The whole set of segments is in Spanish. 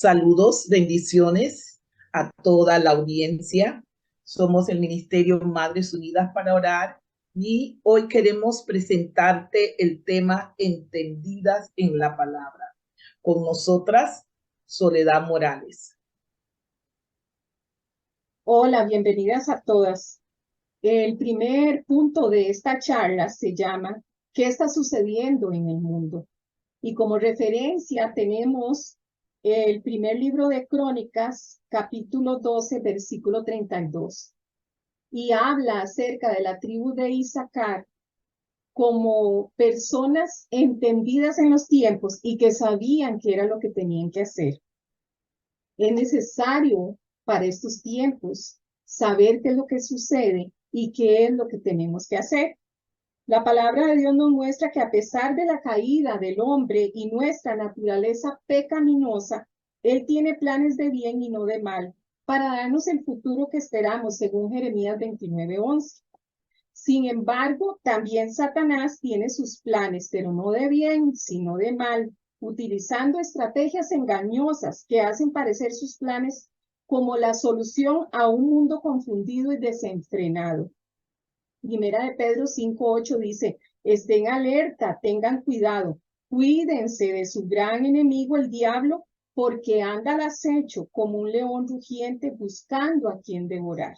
Saludos, bendiciones a toda la audiencia. Somos el Ministerio Madres Unidas para Orar y hoy queremos presentarte el tema Entendidas en la Palabra. Con nosotras, Soledad Morales. Hola, bienvenidas a todas. El primer punto de esta charla se llama ¿Qué está sucediendo en el mundo? Y como referencia tenemos el primer libro de Crónicas, capítulo 12, versículo 32. Y habla acerca de la tribu de Isaacar como personas entendidas en los tiempos y que sabían qué era lo que tenían que hacer. Es necesario para estos tiempos saber qué es lo que sucede y qué es lo que tenemos que hacer. La palabra de Dios nos muestra que a pesar de la caída del hombre y nuestra naturaleza pecaminosa, Él tiene planes de bien y no de mal, para darnos el futuro que esperamos, según Jeremías 29:11. Sin embargo, también Satanás tiene sus planes, pero no de bien, sino de mal, utilizando estrategias engañosas que hacen parecer sus planes como la solución a un mundo confundido y desenfrenado. Primera de Pedro 5:8 dice, estén alerta, tengan cuidado, cuídense de su gran enemigo, el diablo, porque anda al acecho como un león rugiente buscando a quien devorar.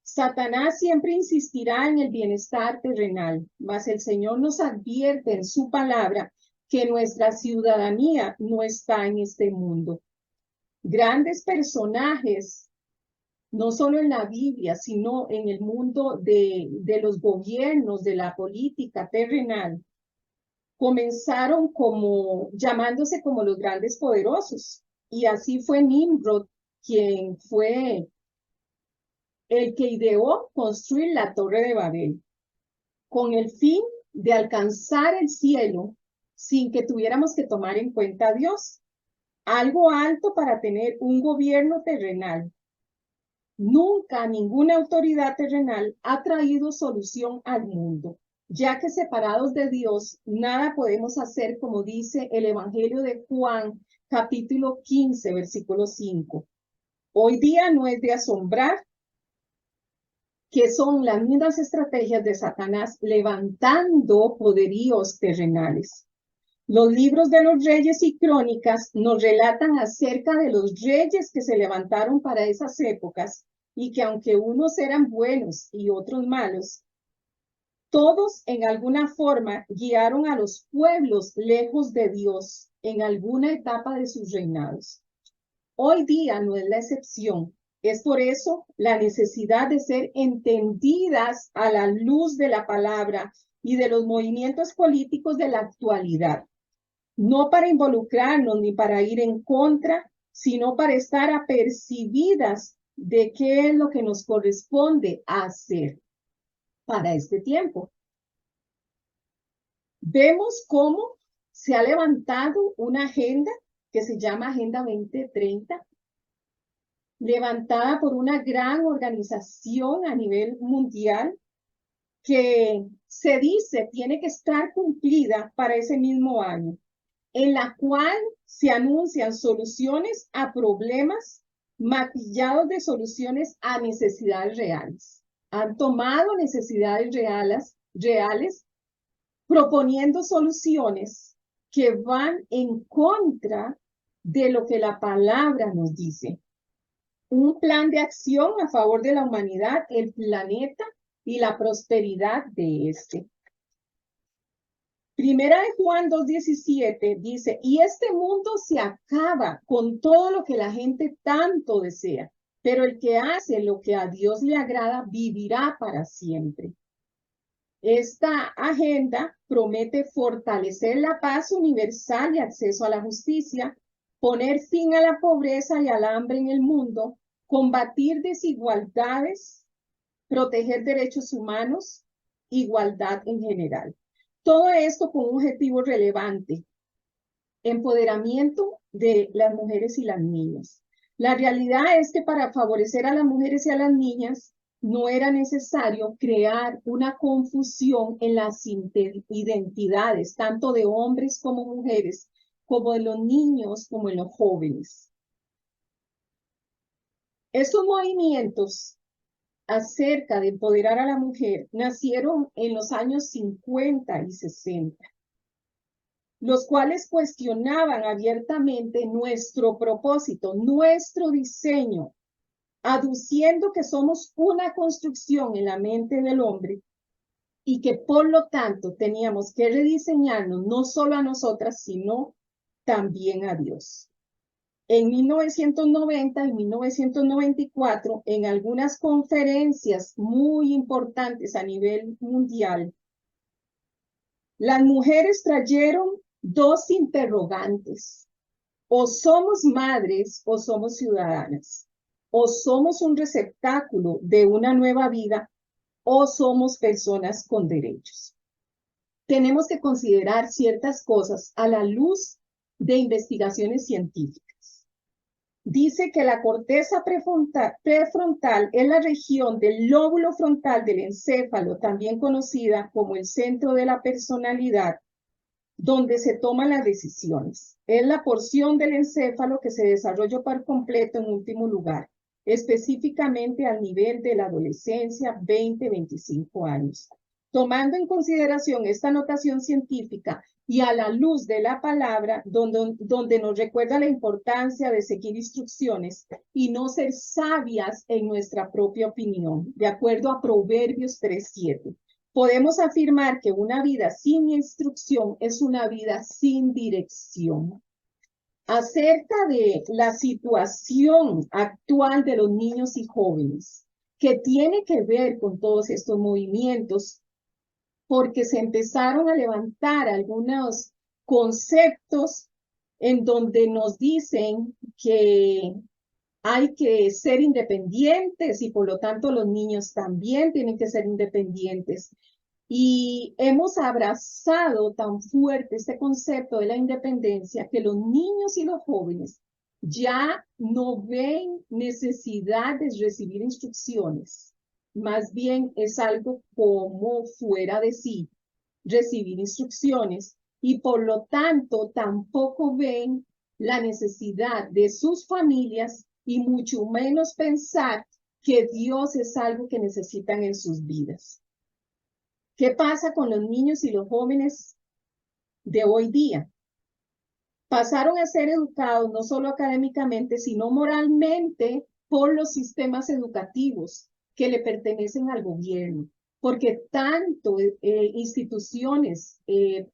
Satanás siempre insistirá en el bienestar terrenal, mas el Señor nos advierte en su palabra que nuestra ciudadanía no está en este mundo. Grandes personajes, no solo en la Biblia, sino en el mundo de los gobiernos, de la política terrenal, comenzaron como llamándose como los grandes poderosos. Y así fue Nimrod, quien fue el que ideó construir la Torre de Babel, con el fin de alcanzar el cielo sin que tuviéramos que tomar en cuenta a Dios. Algo alto para tener un gobierno terrenal. Nunca ninguna autoridad terrenal ha traído solución al mundo, ya que separados de Dios, nada podemos hacer, como dice el Evangelio de Juan, capítulo 15, versículo 5. Hoy día no es de asombrar que son las mismas estrategias de Satanás levantando poderíos terrenales. Los libros de los reyes y crónicas nos relatan acerca de los reyes que se levantaron para esas épocas y que aunque unos eran buenos y otros malos, todos en alguna forma guiaron a los pueblos lejos de Dios en alguna etapa de sus reinados. Hoy día no es la excepción. Es por eso la necesidad de ser entendidas a la luz de la palabra y de los movimientos políticos de la actualidad. No para involucrarnos ni para ir en contra, sino para estar apercibidas de qué es lo que nos corresponde hacer para este tiempo. Vemos cómo se ha levantado una agenda que se llama Agenda 2030, levantada por una gran organización a nivel mundial que se dice tiene que estar cumplida para ese mismo año, en la cual se anuncian soluciones a problemas maquillados de soluciones a necesidades reales. Han tomado necesidades reales proponiendo soluciones que van en contra de lo que la palabra nos dice. Un plan de acción a favor de la humanidad, el planeta y la prosperidad de este. Primera de Juan 2:17 dice, y este mundo se acaba con todo lo que la gente tanto desea, pero el que hace lo que a Dios le agrada vivirá para siempre. Esta agenda promete fortalecer la paz universal y acceso a la justicia, poner fin a la pobreza y al hambre en el mundo, combatir desigualdades, proteger derechos humanos, igualdad en general. Todo esto con un objetivo relevante, empoderamiento de las mujeres y las niñas. La realidad es que para favorecer a las mujeres y a las niñas no era necesario crear una confusión en las identidades, tanto de hombres como mujeres, como de los niños como en los jóvenes. Estos movimientos acerca de empoderar a la mujer nacieron en los años 50 y 60, los cuales cuestionaban abiertamente nuestro propósito, nuestro diseño, aduciendo que somos una construcción en la mente del hombre y que por lo tanto teníamos que rediseñarnos no solo a nosotras, sino también a Dios. En 1990 y 1994, en algunas conferencias muy importantes a nivel mundial, las mujeres trajeron dos interrogantes: o somos madres o somos ciudadanas, o somos un receptáculo de una nueva vida o somos personas con derechos. Tenemos que considerar ciertas cosas a la luz de investigaciones científicas. Dice que la corteza prefrontal es la región del lóbulo frontal del encéfalo, también conocida como el centro de la personalidad, donde se toman las decisiones. Es la porción del encéfalo que se desarrolla por completo en último lugar, específicamente al nivel de la adolescencia, 20-25 años. Tomando en consideración esta notación científica y a la luz de la palabra, donde nos recuerda la importancia de seguir instrucciones y no ser sabias en nuestra propia opinión, de acuerdo a Proverbios 3:7. Podemos afirmar que una vida sin instrucción es una vida sin dirección. Acerca de la situación actual de los niños y jóvenes, que tiene que ver con todos estos movimientos, porque se empezaron a levantar algunos conceptos en donde nos dicen que hay que ser independientes y por lo tanto los niños también tienen que ser independientes. Y hemos abrazado tan fuerte este concepto de la independencia que los niños y los jóvenes ya no ven necesidad de recibir instrucciones. Más bien es algo como fuera de sí, recibir instrucciones, y por lo tanto tampoco ven la necesidad de sus familias y mucho menos pensar que Dios es algo que necesitan en sus vidas. ¿Qué pasa con los niños y los jóvenes de hoy día? Pasaron a ser educados no solo académicamente, sino moralmente por los sistemas educativos que le pertenecen al gobierno, porque tanto instituciones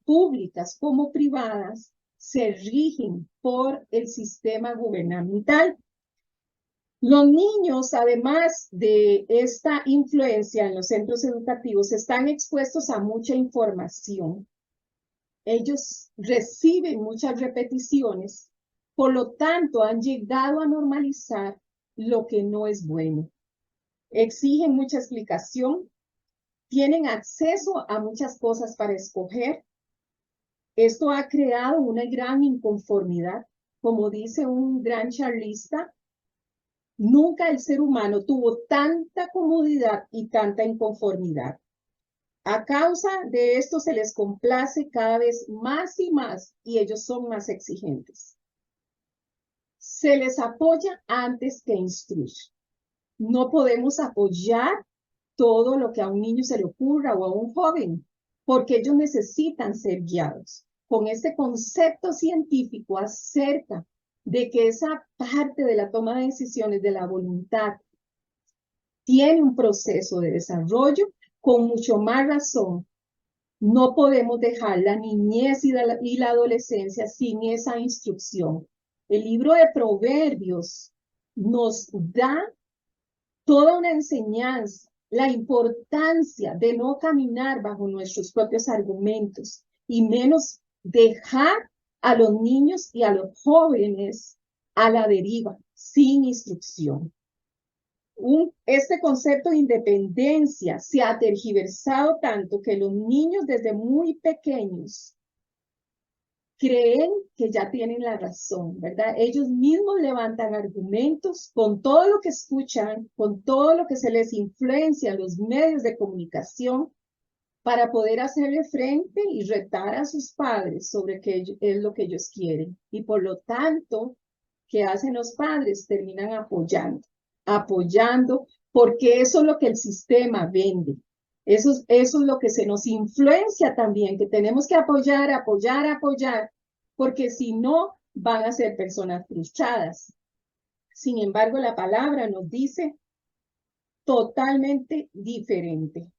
públicas como privadas se rigen por el sistema gubernamental. Los niños, además de esta influencia en los centros educativos, están expuestos a mucha información. Ellos reciben muchas repeticiones, por lo tanto han llegado a normalizar lo que no es bueno. Exigen mucha explicación, tienen acceso a muchas cosas para escoger. Esto ha creado una gran inconformidad. Como dice un gran charlista, nunca el ser humano tuvo tanta comodidad y tanta inconformidad. A causa de esto se les complace cada vez más y más y ellos son más exigentes. Se les apoya antes que instruir. No podemos apoyar todo lo que a un niño se le ocurra o a un joven, porque ellos necesitan ser guiados con este concepto científico acerca de que esa parte de la toma de decisiones de la voluntad tiene un proceso de desarrollo. Con mucho más razón, no podemos dejar la niñez y la adolescencia sin esa instrucción. El libro de Proverbios nos da toda una enseñanza, la importancia de no caminar bajo nuestros propios argumentos y menos dejar a los niños y a los jóvenes a la deriva, sin instrucción. Este concepto de independencia se ha tergiversado tanto que los niños desde muy pequeños creen que ya tienen la razón, ¿verdad? Ellos mismos levantan argumentos con todo lo que escuchan, con todo lo que se les influencia en los medios de comunicación para poder hacerle frente y retar a sus padres sobre qué es lo que ellos quieren. Y por lo tanto, ¿qué hacen los padres? Terminan apoyando. apoyando, porque eso es lo que el sistema vende. Eso es lo que se nos influencia también, que tenemos que apoyar, apoyar, apoyar, porque si no, van a ser personas frustradas. Sin embargo, la palabra nos dice totalmente diferente.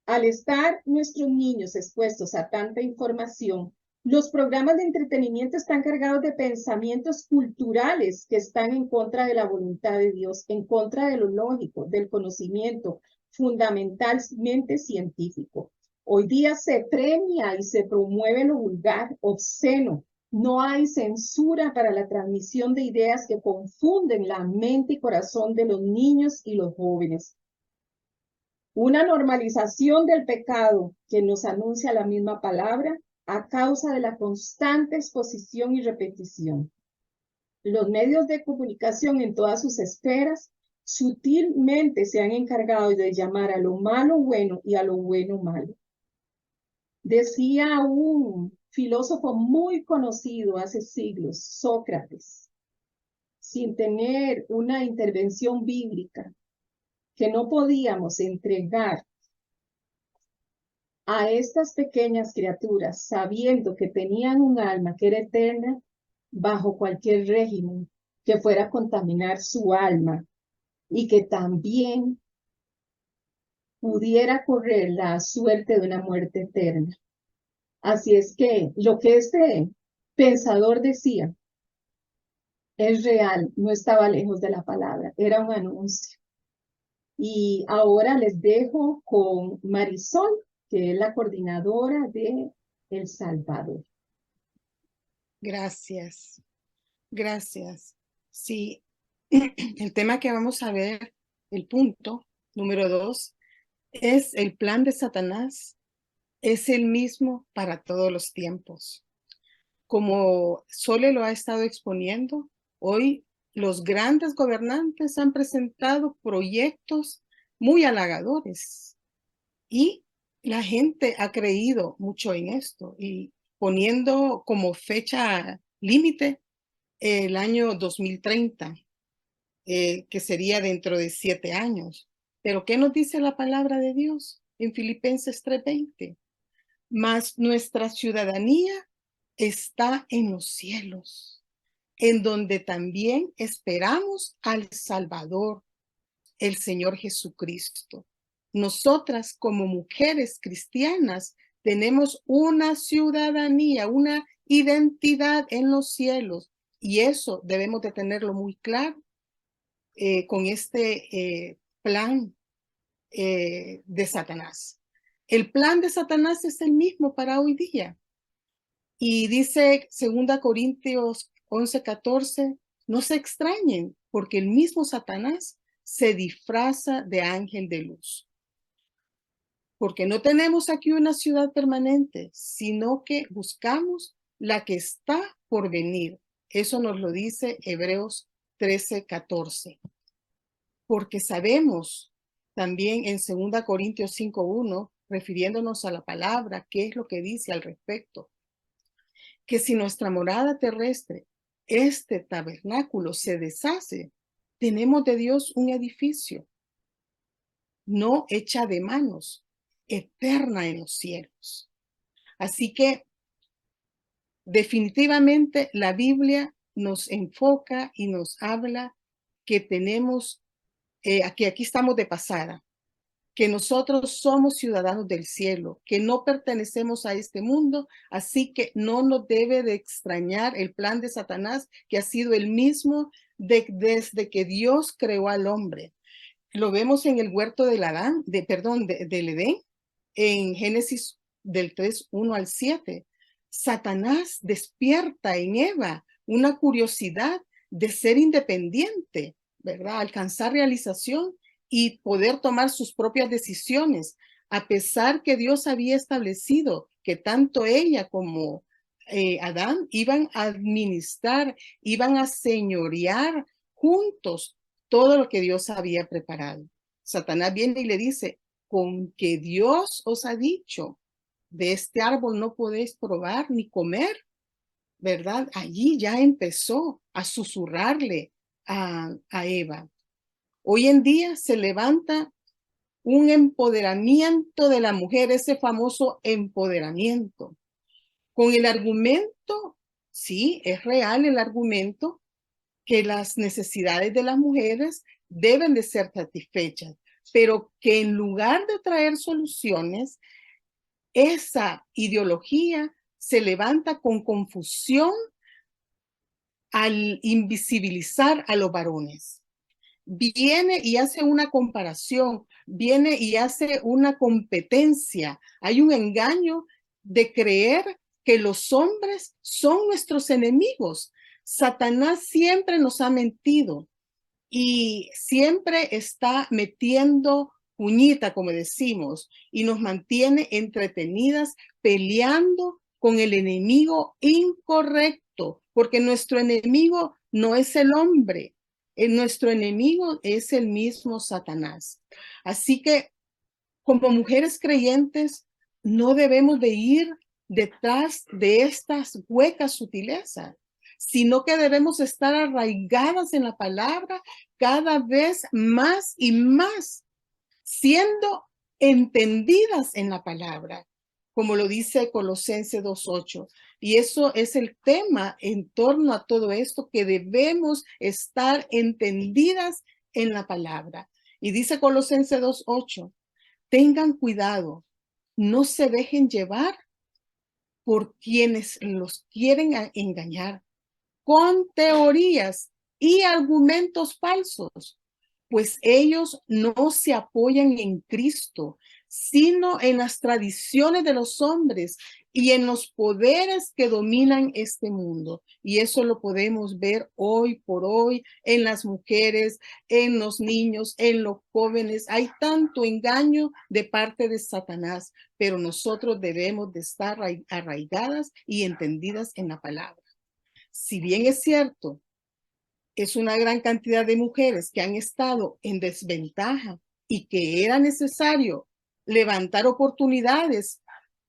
Al estar nuestros niños expuestos a tanta información, los programas de entretenimiento están cargados de pensamientos culturales que están en contra de la voluntad de Dios, en contra de lo lógico, del conocimiento fundamentalmente científico. Hoy día se premia y se promueve lo vulgar, obsceno. No hay censura para la transmisión de ideas que confunden la mente y corazón de los niños y los jóvenes. Una normalización del pecado que nos anuncia la misma palabra a causa de la constante exposición y repetición. Los medios de comunicación en todas sus esferas sutilmente se han encargado de llamar a lo malo bueno y a lo bueno malo. Decía un filósofo muy conocido hace siglos, Sócrates, sin tener una intervención bíblica, que no podíamos entregar a estas pequeñas criaturas, sabiendo que tenían un alma que era eterna, bajo cualquier régimen que fuera a contaminar su alma y que también pudiera correr la suerte de una muerte eterna. Así es que lo que este pensador decía es real, no estaba lejos de la palabra, era un anuncio. Y ahora les dejo con Marisol, que es la coordinadora de El Salvador. Gracias, gracias. Sí, el tema que vamos a ver, el punto número 2, es el plan de Satanás. Es el mismo para todos los tiempos. Como Sole lo ha estado exponiendo, hoy los grandes gobernantes han presentado proyectos muy halagadores y la gente ha creído mucho en esto y poniendo como fecha límite el año 2030, que sería dentro de 7 años. Pero ¿qué nos dice la palabra de Dios en Filipenses 3:20? Mas nuestra ciudadanía está en los cielos, en donde también esperamos al Salvador, el Señor Jesucristo. Nosotras como mujeres cristianas tenemos una ciudadanía, una identidad en los cielos, y eso debemos de tenerlo muy claro con este plan de Satanás. El plan de Satanás es el mismo para hoy día. Y dice 2 Corintios 11:14, no se extrañen, porque el mismo Satanás se disfraza de ángel de luz. Porque no tenemos aquí una ciudad permanente, sino que buscamos la que está por venir. Eso nos lo dice Hebreos 13:14. Porque sabemos también en 2 Corintios 5:1, refiriéndonos a la palabra, qué es lo que dice al respecto, que si nuestra morada terrestre, este tabernáculo, se deshace, tenemos de Dios un edificio, no hecha de manos, eterna en los cielos. Así que definitivamente la Biblia nos enfoca y nos habla que tenemos, que aquí estamos de pasada, que nosotros somos ciudadanos del cielo, que no pertenecemos a este mundo, así que no nos debe de extrañar el plan de Satanás, que ha sido el mismo desde que Dios creó al hombre. Lo vemos en el huerto del Edén, en Génesis del 3:1-7. Satanás despierta en Eva una curiosidad de ser independiente, ¿verdad? Alcanzar realización y poder tomar sus propias decisiones, a pesar que Dios había establecido que tanto ella como Adán iban a administrar, iban a señorear juntos todo lo que Dios había preparado. Satanás viene y le dice, con que Dios os ha dicho, de este árbol no podéis probar ni comer, ¿verdad? Allí ya empezó a susurrarle a Eva. Hoy en día se levanta un empoderamiento de la mujer, ese famoso empoderamiento, con el argumento, sí, es real el argumento, que las necesidades de las mujeres deben de ser satisfechas, pero que en lugar de traer soluciones, esa ideología se levanta con confusión al invisibilizar a los varones. Viene y hace una comparación, viene y hace una competencia. Hay un engaño de creer que los hombres son nuestros enemigos. Satanás siempre nos ha mentido y siempre está metiendo puñita, como decimos, y nos mantiene entretenidas peleando con el enemigo incorrecto, porque nuestro enemigo no es el hombre, nuestro enemigo es el mismo Satanás. Así que como mujeres creyentes no debemos de ir detrás de estas huecas sutilezas, sino que debemos estar arraigadas en la palabra cada vez más y más, siendo entendidas en la palabra, como lo dice Colosenses 2:8. Y eso es el tema en torno a todo esto, que debemos estar entendidas en la palabra. Y dice Colosenses 2:8, tengan cuidado, no se dejen llevar por quienes los quieren engañar con teorías y argumentos falsos, pues ellos no se apoyan en Cristo, sino en las tradiciones de los hombres y en los poderes que dominan este mundo. Y eso lo podemos ver hoy por hoy en las mujeres, en los niños, en los jóvenes. Hay tanto engaño de parte de Satanás, pero nosotros debemos de estar arraigadas y entendidas en la palabra. Si bien es cierto, es una gran cantidad de mujeres que han estado en desventaja y que era necesario levantar oportunidades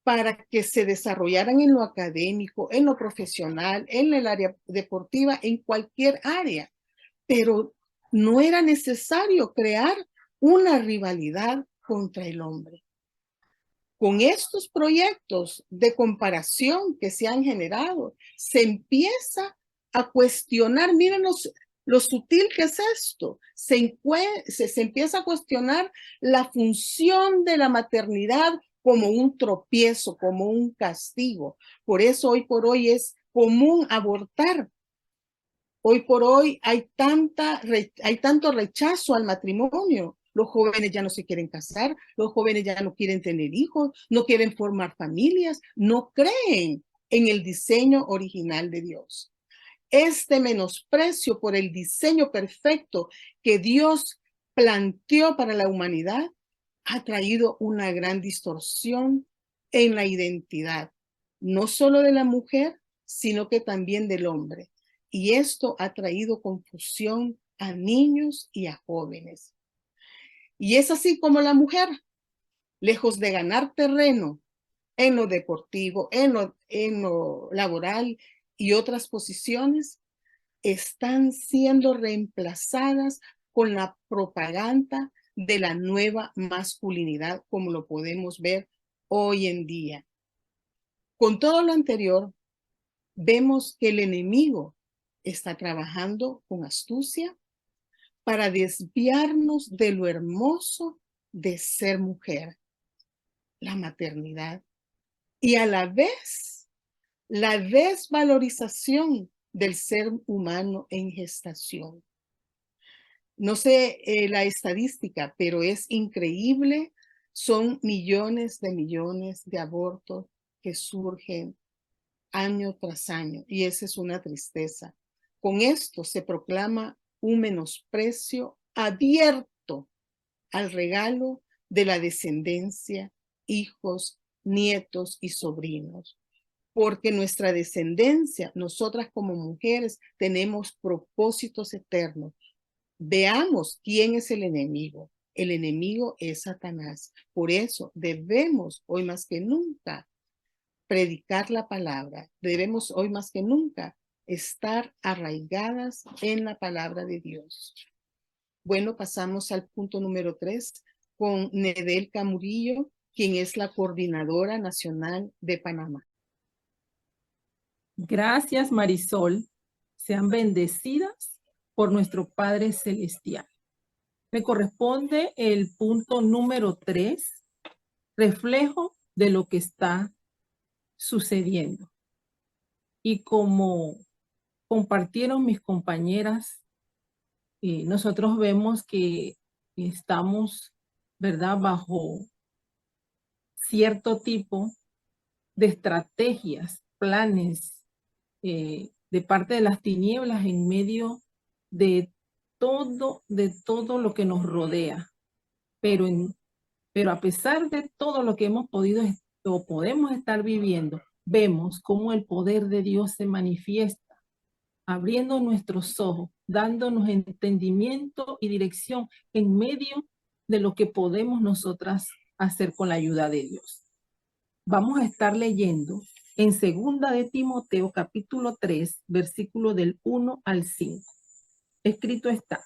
para que se desarrollaran en lo académico, en lo profesional, en el área deportiva, en cualquier área. Pero no era necesario crear una rivalidad contra el hombre. Con estos proyectos de comparación que se han generado, se empieza a cuestionar, miren lo sutil que es esto, se empieza a cuestionar la función de la maternidad como un tropiezo, como un castigo. Por eso hoy por hoy es común abortar. Hoy por hoy hay tanto rechazo al matrimonio. Los jóvenes ya no se quieren casar, los jóvenes ya no quieren tener hijos, no quieren formar familias, no creen en el diseño original de Dios. Este menosprecio por el diseño perfecto que Dios planteó para la humanidad ha traído una gran distorsión en la identidad, no solo de la mujer, sino que también del hombre. Y esto ha traído confusión a niños y a jóvenes. Y es así como la mujer, lejos de ganar terreno en lo deportivo, en lo laboral y otras posiciones, están siendo reemplazadas con la propaganda de la nueva masculinidad, como lo podemos ver hoy en día. Con todo lo anterior, vemos que el enemigo está trabajando con astucia para desviarnos de lo hermoso de ser mujer, la maternidad, y a la vez la desvalorización del ser humano en gestación. No sé la estadística, pero es increíble. Son millones de abortos que surgen año tras año y esa es una tristeza. Con esto se proclama un menosprecio abierto al regalo de la descendencia, hijos, nietos y sobrinos. Porque nuestra descendencia, nosotras como mujeres, tenemos propósitos eternos. Veamos quién es el enemigo. El enemigo es Satanás. Por eso debemos hoy más que nunca predicar la palabra. Debemos hoy más que nunca estar arraigadas en la palabra de Dios. Bueno, pasamos al punto número 3 con Nedelka Murillo, quien es la coordinadora nacional de Panamá. Gracias, Marisol. Sean bendecidas por nuestro Padre Celestial. Me corresponde el punto número 3, reflejo de lo que está sucediendo. Y como compartieron mis compañeras, nosotros vemos que estamos, ¿verdad?, bajo cierto tipo de estrategias, planes de parte de las tinieblas en medio de todo lo que nos rodea. Pero a pesar de todo lo que hemos podido o podemos estar viviendo, vemos cómo el poder de Dios se manifiesta, abriendo nuestros ojos, dándonos entendimiento y dirección en medio de lo que podemos nosotras hacer con la ayuda de Dios. Vamos a estar leyendo en 2 de Timoteo capítulo 3, versículo del 1 al 5. Escrito está: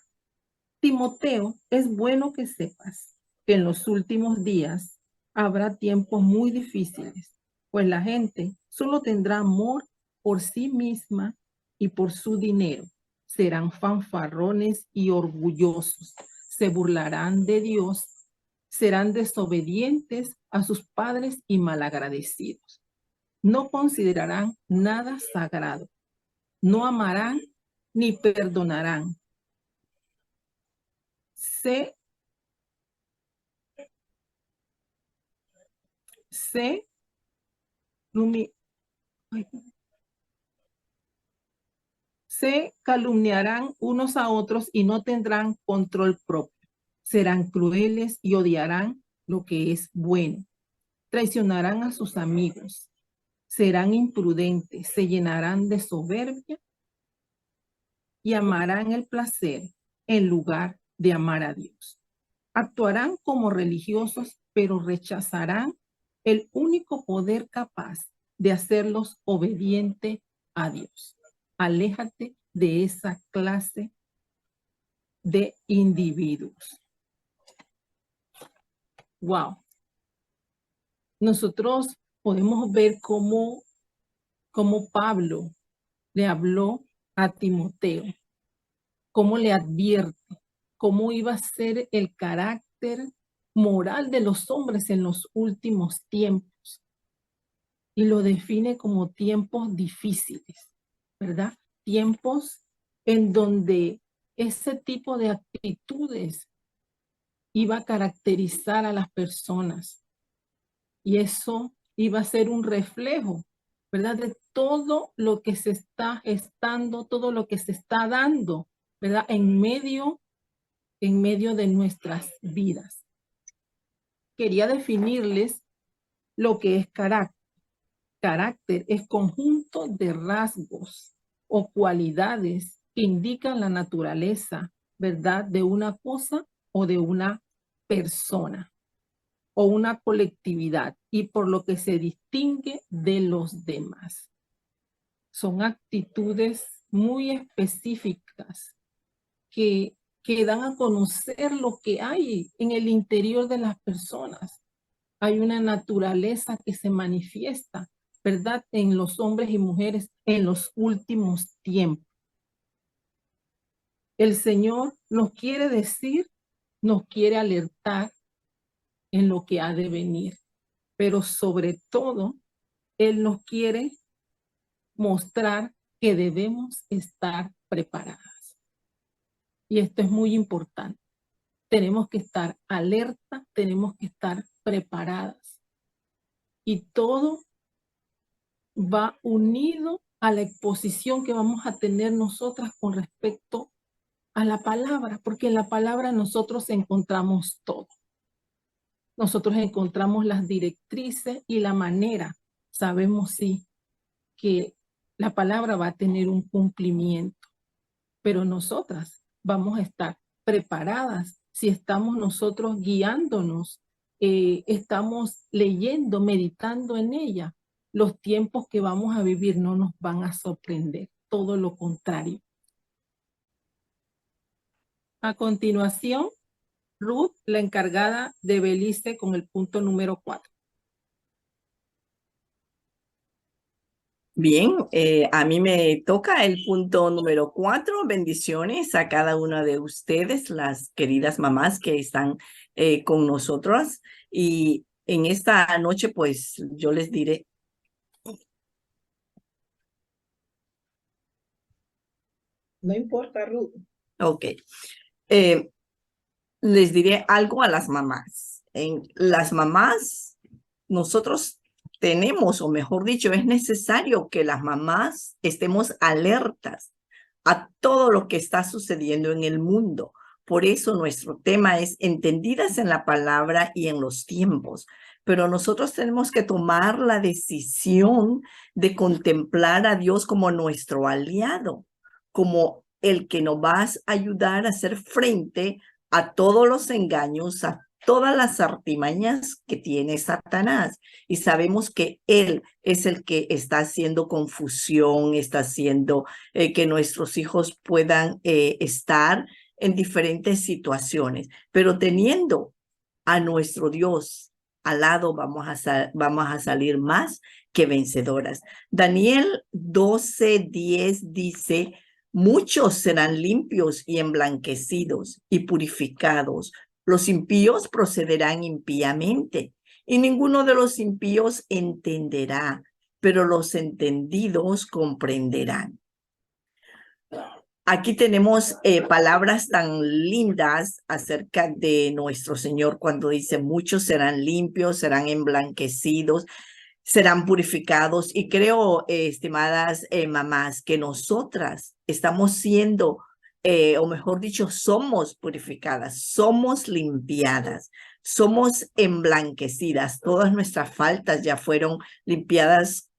Timoteo, es bueno que sepas que en los últimos días habrá tiempos muy difíciles, pues la gente solo tendrá amor por sí misma y por su dinero. Serán fanfarrones y orgullosos, se burlarán de Dios, serán desobedientes a sus padres y malagradecidos. No considerarán nada sagrado, no amarán ni perdonarán. Se calumniarán unos a otros y no tendrán control propio. Serán crueles y odiarán lo que es bueno. Traicionarán a sus amigos. Serán imprudentes, se llenarán de soberbia y amarán el placer en lugar de amar a Dios. Actuarán como religiosos, pero rechazarán el único poder capaz de hacerlos obedientes a Dios. Aléjate de esa clase de individuos. Wow. Nosotros podemos ver cómo Pablo le habló a Timoteo, cómo le advierte, cómo iba a ser el carácter moral de los hombres en los últimos tiempos. Y lo define como tiempos difíciles, ¿verdad? Tiempos en donde ese tipo de actitudes iba a caracterizar a las personas. Y eso iba a ser un reflejo, ¿verdad? De todo lo que se está gestando, todo lo que se está dando, ¿verdad? En medio de nuestras vidas. Quería definirles lo que es carácter. Carácter es conjunto de rasgos o cualidades que indican la naturaleza, ¿verdad?, de una cosa o de una persona o una colectividad, y por lo que se distingue de los demás. Son actitudes muy específicas que dan a conocer lo que hay en el interior de las personas. Hay una naturaleza que se manifiesta, ¿verdad?, en los hombres y mujeres en los últimos tiempos. El Señor nos quiere decir, nos quiere alertar en lo que ha de venir, pero sobre todo, Él nos quiere mostrar que debemos estar preparadas. Y esto es muy importante. Tenemos que estar alerta, tenemos que estar preparadas. Y todo va unido a la exposición que vamos a tener nosotras con respecto a la palabra, porque en la palabra nosotros encontramos todo. Nosotros encontramos las directrices y la manera. Sabemos, sí, que la palabra va a tener un cumplimiento, pero nosotras vamos a estar preparadas si estamos nosotros guiándonos, estamos leyendo, meditando en ella. Los tiempos que vamos a vivir no nos van a sorprender, todo lo contrario. A continuación, Ruth, la encargada de Belice, con el punto número 4. Bien, a mí me toca el punto número 4. Bendiciones a cada una de ustedes, las queridas mamás que están con nosotros. Y en esta noche, pues yo les diré. No importa, Ruth. Ok. Les diré algo a las mamás. Las mamás, nosotros tenemos, o mejor dicho, es necesario que las mamás estemos alertas a todo lo que está sucediendo en el mundo. Por eso nuestro tema es entendidas en la palabra y en los tiempos. Pero nosotros tenemos que tomar la decisión de contemplar a Dios como nuestro aliado, como el que nos va a ayudar a hacer frente a todos los engaños, a todas las artimañas que tiene Satanás. Y sabemos que él es el que está haciendo confusión, está haciendo que nuestros hijos puedan estar en diferentes situaciones. Pero teniendo a nuestro Dios al lado, vamos a salir más que vencedoras. Daniel 12:10 dice: muchos serán limpios y emblanquecidos y purificados. Los impíos procederán impíamente, y ninguno de los impíos entenderá, pero los entendidos comprenderán. Aquí tenemos palabras tan lindas acerca de nuestro Señor cuando dice: muchos serán limpios, serán emblanquecidos, serán purificados. Y creo, estimadas mamás, que nosotras estamos siendo, o mejor dicho, somos purificadas, somos limpiadas, somos emblanquecidas. Todas nuestras faltas ya fueron limpiadas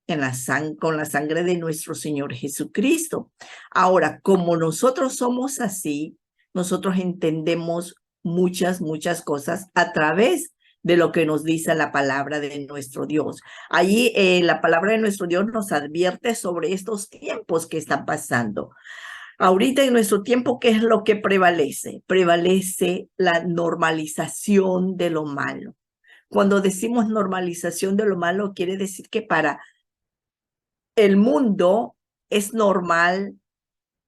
con la sangre de nuestro Señor Jesucristo. Ahora, como nosotros somos así, nosotros entendemos muchas cosas a través de lo que nos dice la palabra de nuestro Dios. Ahí la palabra de nuestro Dios nos advierte sobre estos tiempos que están pasando. Ahorita en nuestro tiempo, ¿qué es lo que prevalece? Prevalece la normalización de lo malo. Cuando decimos normalización de lo malo, quiere decir que para el mundo es normal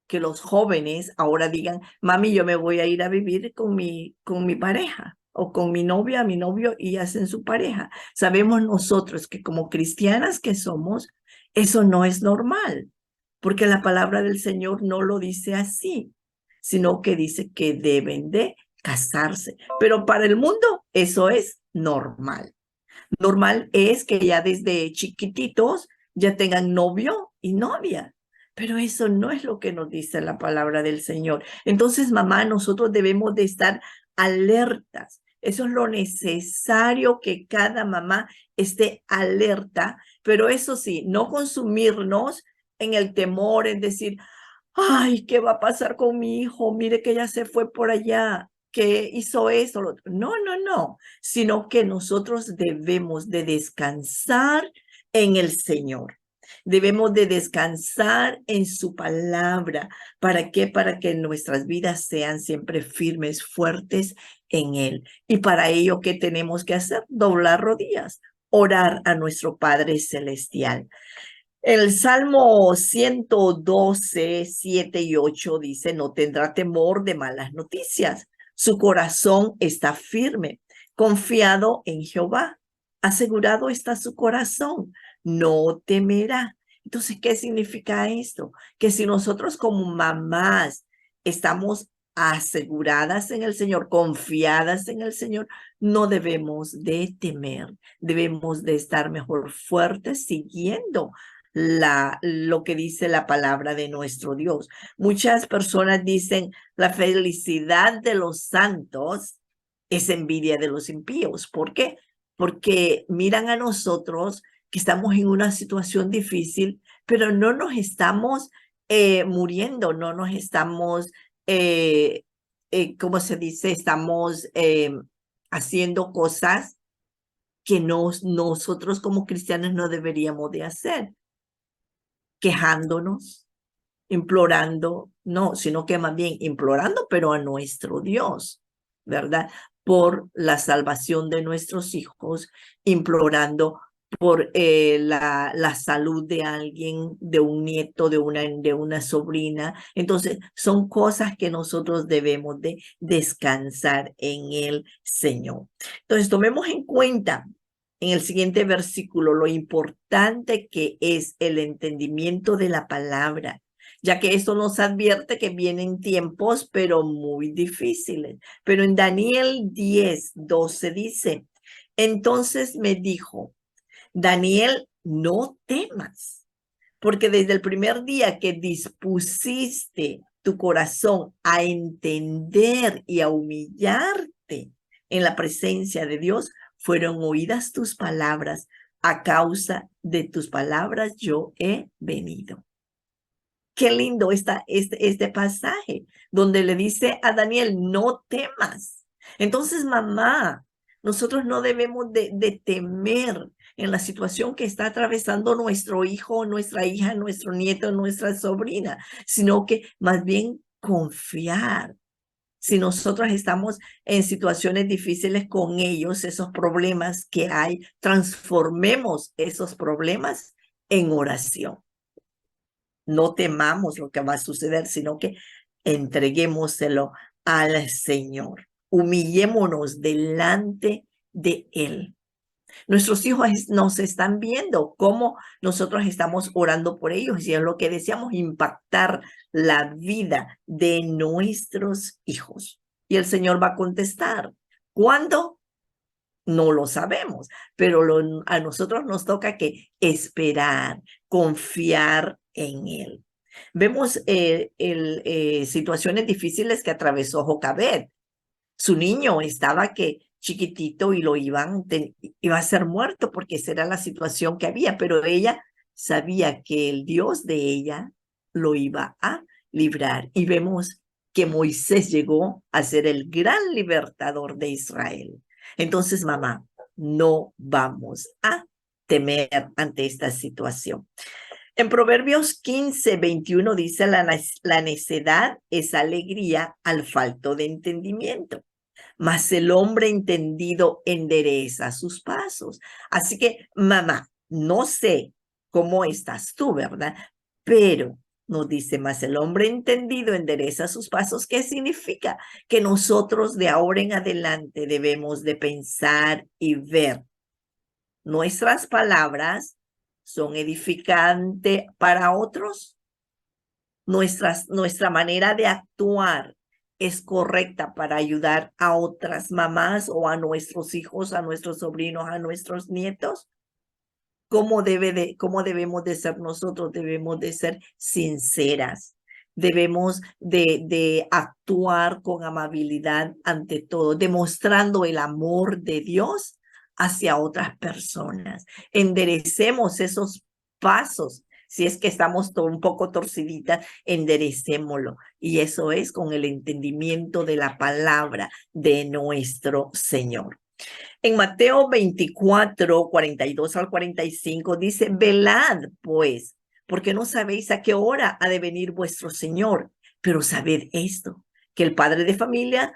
que los jóvenes ahora digan: mami, yo me voy a ir a vivir con mi pareja, o con mi novia, mi novio, y hacen su pareja. Sabemos nosotros que como cristianas que somos, eso no es normal, porque la palabra del Señor no lo dice así, sino que dice que deben de casarse. Pero para el mundo eso es normal. Normal es que ya desde chiquititos ya tengan novio y novia. Pero eso no es lo que nos dice la palabra del Señor. Entonces, mamá, nosotros debemos de estar alertas. Eso es lo necesario, que cada mamá esté alerta, pero eso sí, no consumirnos en el temor, en decir: ay, ¿qué va a pasar con mi hijo? Mire que ya se fue por allá, que hizo eso. No, sino que nosotros debemos de descansar en el Señor. Debemos de descansar en su palabra. ¿Para qué? Para que nuestras vidas sean siempre firmes, fuertes en Él. Y para ello, ¿qué tenemos que hacer? Doblar rodillas, orar a nuestro Padre Celestial. El Salmo 112, 7 y 8 dice: no tendrá temor de malas noticias. Su corazón está firme, confiado en Jehová. Asegurado está su corazón, no temerá. Entonces, ¿qué significa esto? Que si nosotros como mamás estamos aseguradas en el Señor, confiadas en el Señor, no debemos de temer. Debemos de estar mejor fuertes siguiendo lo que dice la palabra de nuestro Dios. Muchas personas dicen: la felicidad de los santos es envidia de los impíos. ¿Por qué? Porque miran a nosotros que estamos en una situación difícil, pero no nos estamos muriendo, no nos estamos, ¿cómo se dice? Estamos haciendo cosas que nosotros como cristianos no deberíamos de hacer. Quejándonos, implorando, no, sino que más bien implorando, pero a nuestro Dios, ¿verdad? Por la salvación de nuestros hijos, implorando por la salud de alguien, de un nieto, de una sobrina. Entonces, son cosas que nosotros debemos de descansar en el Señor. Entonces, tomemos en cuenta en el siguiente versículo lo importante que es el entendimiento de la palabra, ya que esto nos advierte que vienen tiempos, pero muy difíciles. Pero en Daniel 10:12 dice, entonces me dijo, Daniel, no temas, porque desde el primer día que dispusiste tu corazón a entender y a humillarte en la presencia de Dios, fueron oídas tus palabras. A causa de tus palabras yo he venido. Qué lindo este pasaje donde le dice a Daniel, no temas. Entonces, mamá, nosotros no debemos de temer en la situación que está atravesando nuestro hijo, nuestra hija, nuestro nieto, nuestra sobrina, sino que más bien confiar. Si nosotros estamos en situaciones difíciles con ellos, esos problemas que hay, transformemos esos problemas en oración. No temamos lo que va a suceder, sino que entreguémoselo al Señor. Humillémonos delante de Él. Nuestros hijos nos están viendo cómo nosotros estamos orando por ellos y es lo que deseamos, impactar la vida de nuestros hijos. Y el Señor va a contestar. ¿Cuándo? No lo sabemos, pero a nosotros nos toca que esperar, confiar en Él. Vemos situaciones difíciles que atravesó Jocabed. Su niño estaba chiquitito y iba a ser muerto porque esa era la situación que había, pero ella sabía que el Dios de ella lo iba a librar. Y vemos que Moisés llegó a ser el gran libertador de Israel. Entonces, mamá, no vamos a temer ante esta situación. En Proverbios 15:21 dice, la necedad es alegría al falto de entendimiento, mas el hombre entendido endereza sus pasos. Así que, mamá, no sé cómo estás tú, ¿verdad? Pero nos dice, más el hombre entendido endereza sus pasos. ¿Qué significa? Que nosotros de ahora en adelante debemos de pensar y ver. Nuestras palabras son edificantes para otros. Nuestra manera de actuar es correcta para ayudar a otras mamás o a nuestros hijos, a nuestros sobrinos, a nuestros nietos. ¿Cómo debemos de ser nosotros? Debemos de ser sinceras. Debemos de actuar con amabilidad ante todo, demostrando el amor de Dios hacia otras personas. Enderecemos esos pasos. Si es que estamos un poco torciditas, enderecémoslo. Y eso es con el entendimiento de la palabra de nuestro Señor. En Mateo 24:42-45 dice, velad pues, porque no sabéis a qué hora ha de venir vuestro Señor. Pero sabed esto, que el padre de familia,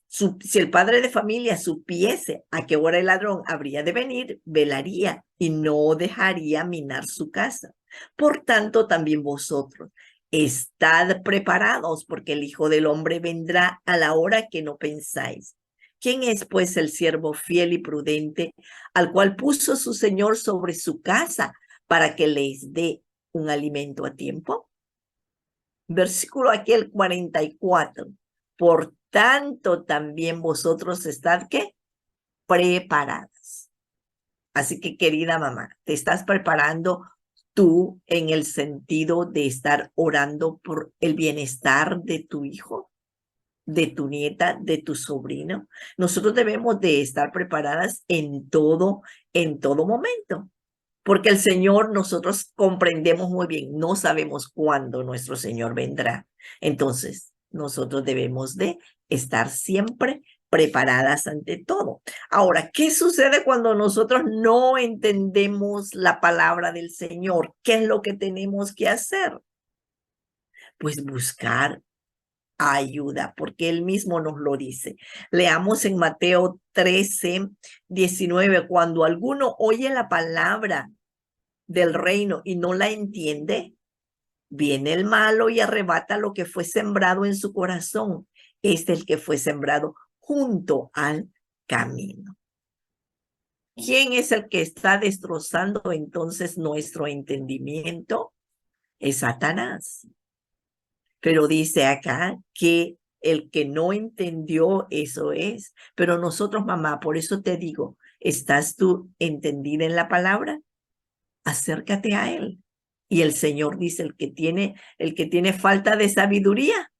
si el padre de familia supiese a qué hora el ladrón habría de venir, velaría y no dejaría minar su casa. Por tanto, también vosotros, estad preparados, porque el Hijo del Hombre vendrá a la hora que no pensáis. ¿Quién es, pues, el siervo fiel y prudente, al cual puso su Señor sobre su casa para que les dé un alimento a tiempo? Versículo aquí el 44. Por tanto, también vosotros estad, ¿qué? Preparadas. Así que, querida mamá, ¿te estás preparando tú en el sentido de estar orando por el bienestar de tu hijo, de tu nieta, de tu sobrino? Nosotros debemos de estar preparadas en todo momento, porque el Señor, nosotros comprendemos muy bien, no sabemos cuándo nuestro Señor vendrá. Entonces, nosotros debemos de estar siempre preparadas ante todo. Ahora, ¿qué sucede cuando nosotros no entendemos la palabra del Señor? ¿Qué es lo que tenemos que hacer? Pues buscar ayuda, porque él mismo nos lo dice. Leamos en Mateo 13:19, cuando alguno oye la palabra del reino y no la entiende, viene el malo y arrebata lo que fue sembrado en su corazón. Este es el que fue sembrado junto al camino. ¿Quién es el que está destrozando entonces nuestro entendimiento? Es Satanás. Pero dice acá que el que no entendió eso es. Pero nosotros, mamá, por eso te digo, ¿estás tú entendida en la palabra? Acércate a él. Y el Señor dice, el que tiene falta de sabiduría,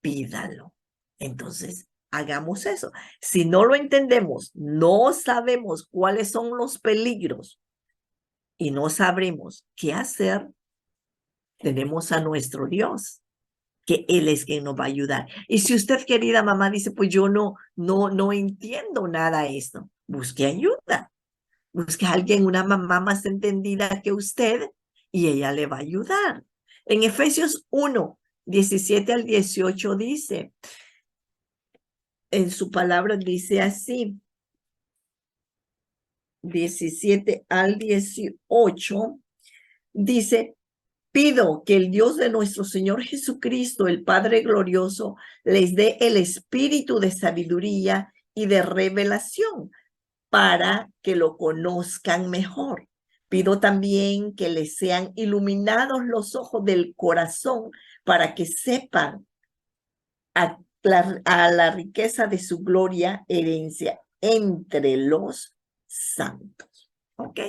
pídalo. Entonces, hagamos eso. Si no lo entendemos, no sabemos cuáles son los peligros y no sabremos qué hacer, tenemos a nuestro Dios, que Él es quien nos va a ayudar. Y si usted, querida mamá, dice, pues yo no entiendo nada de esto, busque ayuda. Busque a alguien, una mamá más entendida que usted, y ella le va a ayudar. En Efesios 1:17 al 18 dice, en su palabra dice así, 17 al 18, dice, pido que el Dios de nuestro Señor Jesucristo, el Padre glorioso, les dé el espíritu de sabiduría y de revelación para que lo conozcan mejor. Pido también que les sean iluminados los ojos del corazón para que sepan a la riqueza de su gloria, herencia entre los santos. ¿Ok?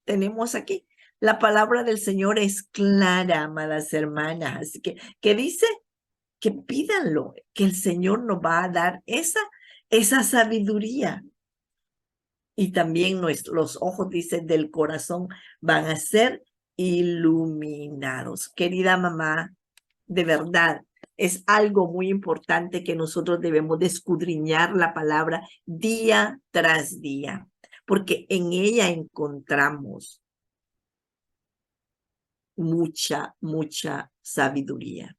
Tenemos aquí. La palabra del Señor es clara, amadas hermanas. Así que, ¿qué dice? Que pídanlo, que el Señor nos va a dar esa sabiduría. Y también los ojos, dice, del corazón van a ser iluminados. Querida mamá, de verdad, es algo muy importante que nosotros debemos de escudriñar la palabra día tras día, porque en ella encontramos mucha sabiduría.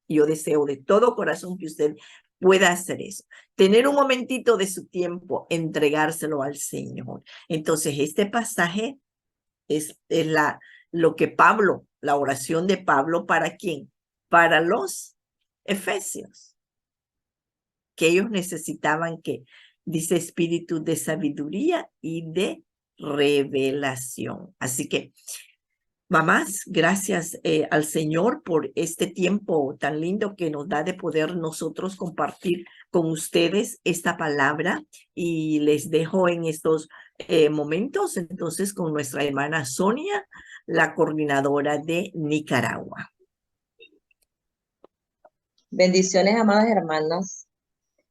Yo deseo de todo corazón que usted pueda hacer eso. Tener un momentito de su tiempo, entregárselo al Señor. Entonces, este pasaje es lo que Pablo, la oración de Pablo, ¿para quién? Para los efesios, que ellos necesitaban que, dice, espíritu de sabiduría y de revelación. Así que, mamás, gracias al Señor por este tiempo tan lindo que nos da de poder nosotros compartir con ustedes esta palabra, y les dejo en estos momentos entonces con nuestra hermana Sonia, la coordinadora de Nicaragua. Bendiciones, amadas hermanas.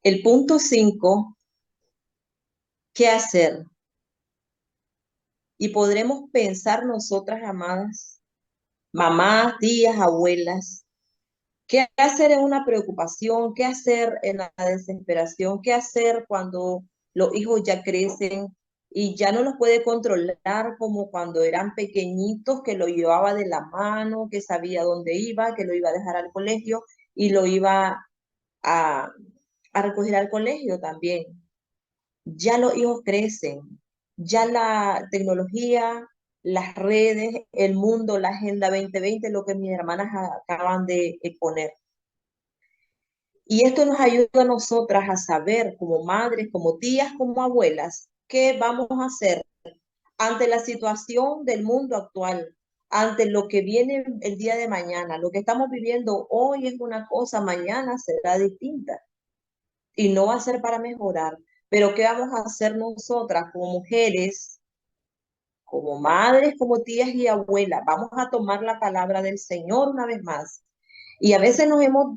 El punto 5, ¿qué hacer? Y podremos pensar nosotras, amadas, mamás, tías, abuelas, ¿qué hacer en una preocupación? ¿Qué hacer en la desesperación? ¿Qué hacer cuando los hijos ya crecen y ya no los puede controlar como cuando eran pequeñitos, que lo llevaba de la mano, que sabía dónde iba, que lo iba a dejar al colegio y lo iba a recoger al colegio también? Ya los hijos crecen, ya la tecnología, las redes, el mundo, la Agenda 2020, lo que mis hermanas acaban de exponer. Y esto nos ayuda a nosotras a saber, como madres, como tías, como abuelas, qué vamos a hacer ante la situación del mundo actual, ante lo que viene el día de mañana. Lo que estamos viviendo hoy es una cosa, mañana será distinta y no va a ser para mejorar. Pero ¿qué vamos a hacer nosotras como mujeres, como madres, como tías y abuelas? Vamos a tomar la palabra del Señor una vez más. Y a veces nos hemos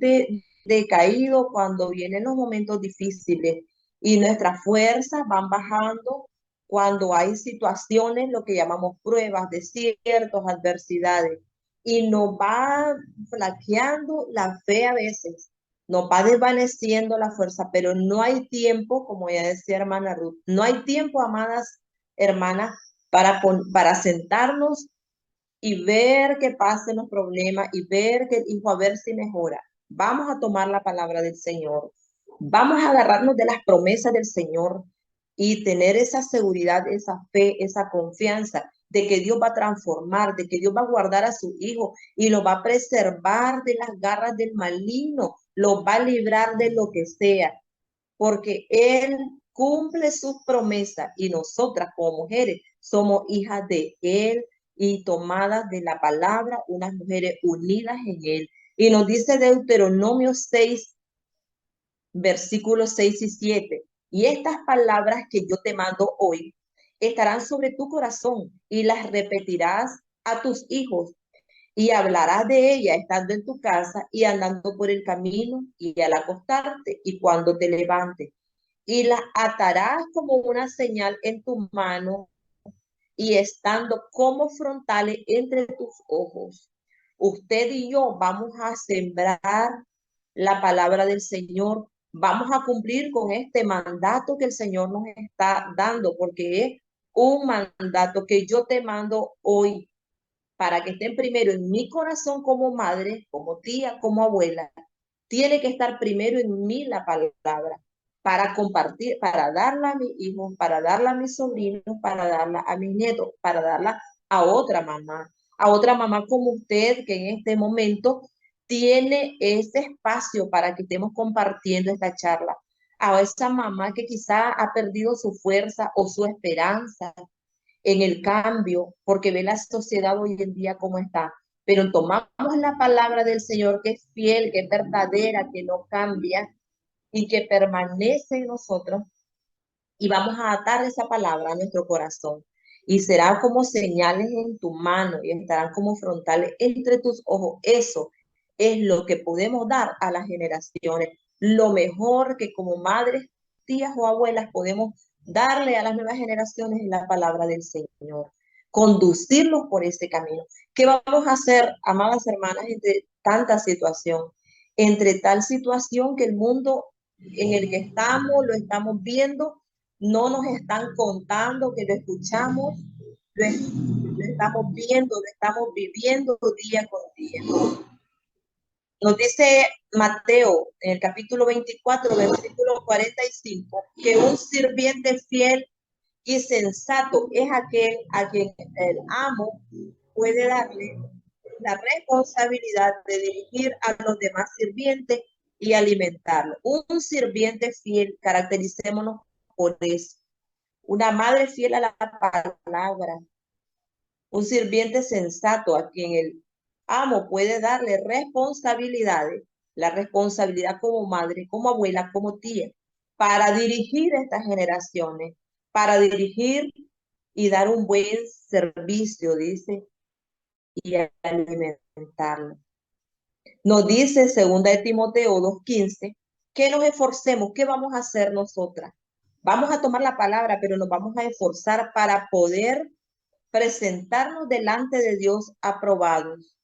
decaído cuando vienen los momentos difíciles y nuestras fuerzas van bajando cuando hay situaciones, lo que llamamos pruebas, desiertos, adversidades. Y nos va flaqueando la fe a veces, nos va desvaneciendo la fuerza, pero no hay tiempo, como ya decía hermana Ruth, no hay tiempo, amadas hermanas, para sentarnos y ver que pasen los problemas y ver que el hijo a ver si mejora. Vamos a tomar la palabra del Señor. Vamos a agarrarnos de las promesas del Señor y tener esa seguridad, esa fe, esa confianza de que Dios va a transformar, de que Dios va a guardar a su hijo y lo va a preservar de las garras del maligno, lo va a librar de lo que sea, porque Él cumple sus promesas y nosotras como mujeres somos hijas de Él y tomadas de la palabra, unas mujeres unidas en Él. Y nos dice Deuteronomio 6, versículos 6 y 7. Y estas palabras que yo te mando hoy estarán sobre tu corazón y las repetirás a tus hijos y hablarás de ella estando en tu casa y andando por el camino y al acostarte y cuando te levantes. Y las atarás como una señal en tu mano y estando como frontales entre tus ojos. Usted y yo vamos a sembrar la palabra del Señor. Vamos a cumplir con este mandato que el Señor nos está dando, porque es un mandato que yo te mando hoy para que estén primero en mi corazón como madre, como tía, como abuela. Tiene que estar primero en mí la palabra para compartir, para darla a mis hijos, para darla a mis sobrinos, para darla a mis nietos, para darla a otra mamá como usted que en este momento tiene ese espacio para que estemos compartiendo esta charla. A esa mamá que quizá ha perdido su fuerza o su esperanza en el cambio, porque ve la sociedad hoy en día como está. Pero tomamos la palabra del Señor que es fiel, que es verdadera, que no cambia y que permanece en nosotros y vamos a atar esa palabra a nuestro corazón y serán como señales en tu mano y estarán como frontales entre tus ojos. Eso es lo que podemos dar a las generaciones, lo mejor que como madres, tías o abuelas podemos darle a las nuevas generaciones es la palabra del Señor, conducirlos por ese camino. ¿Qué vamos a hacer, amadas hermanas, entre tanta situación, entre tal situación que el mundo en el que estamos, lo estamos viendo, no nos están contando que lo escuchamos, lo estamos viendo, lo estamos viviendo día con día. Nos dice Mateo en el capítulo 24, versículo 45, que un sirviente fiel y sensato es aquel a quien el amo puede darle la responsabilidad de dirigir a los demás sirvientes y alimentarlos. Un sirviente fiel, caractericémonos por eso. Una madre fiel a la palabra, un sirviente sensato a quien el amo puede darle responsabilidades, la responsabilidad como madre, como abuela, como tía, para dirigir estas generaciones, para dirigir y dar un buen servicio, dice, y alimentarlo. Nos dice 2 de Timoteo 2:15 que nos esforcemos. ¿Qué vamos a hacer nosotras? Vamos a tomar la palabra, pero nos vamos a esforzar para poder presentarnos delante de Dios aprobados.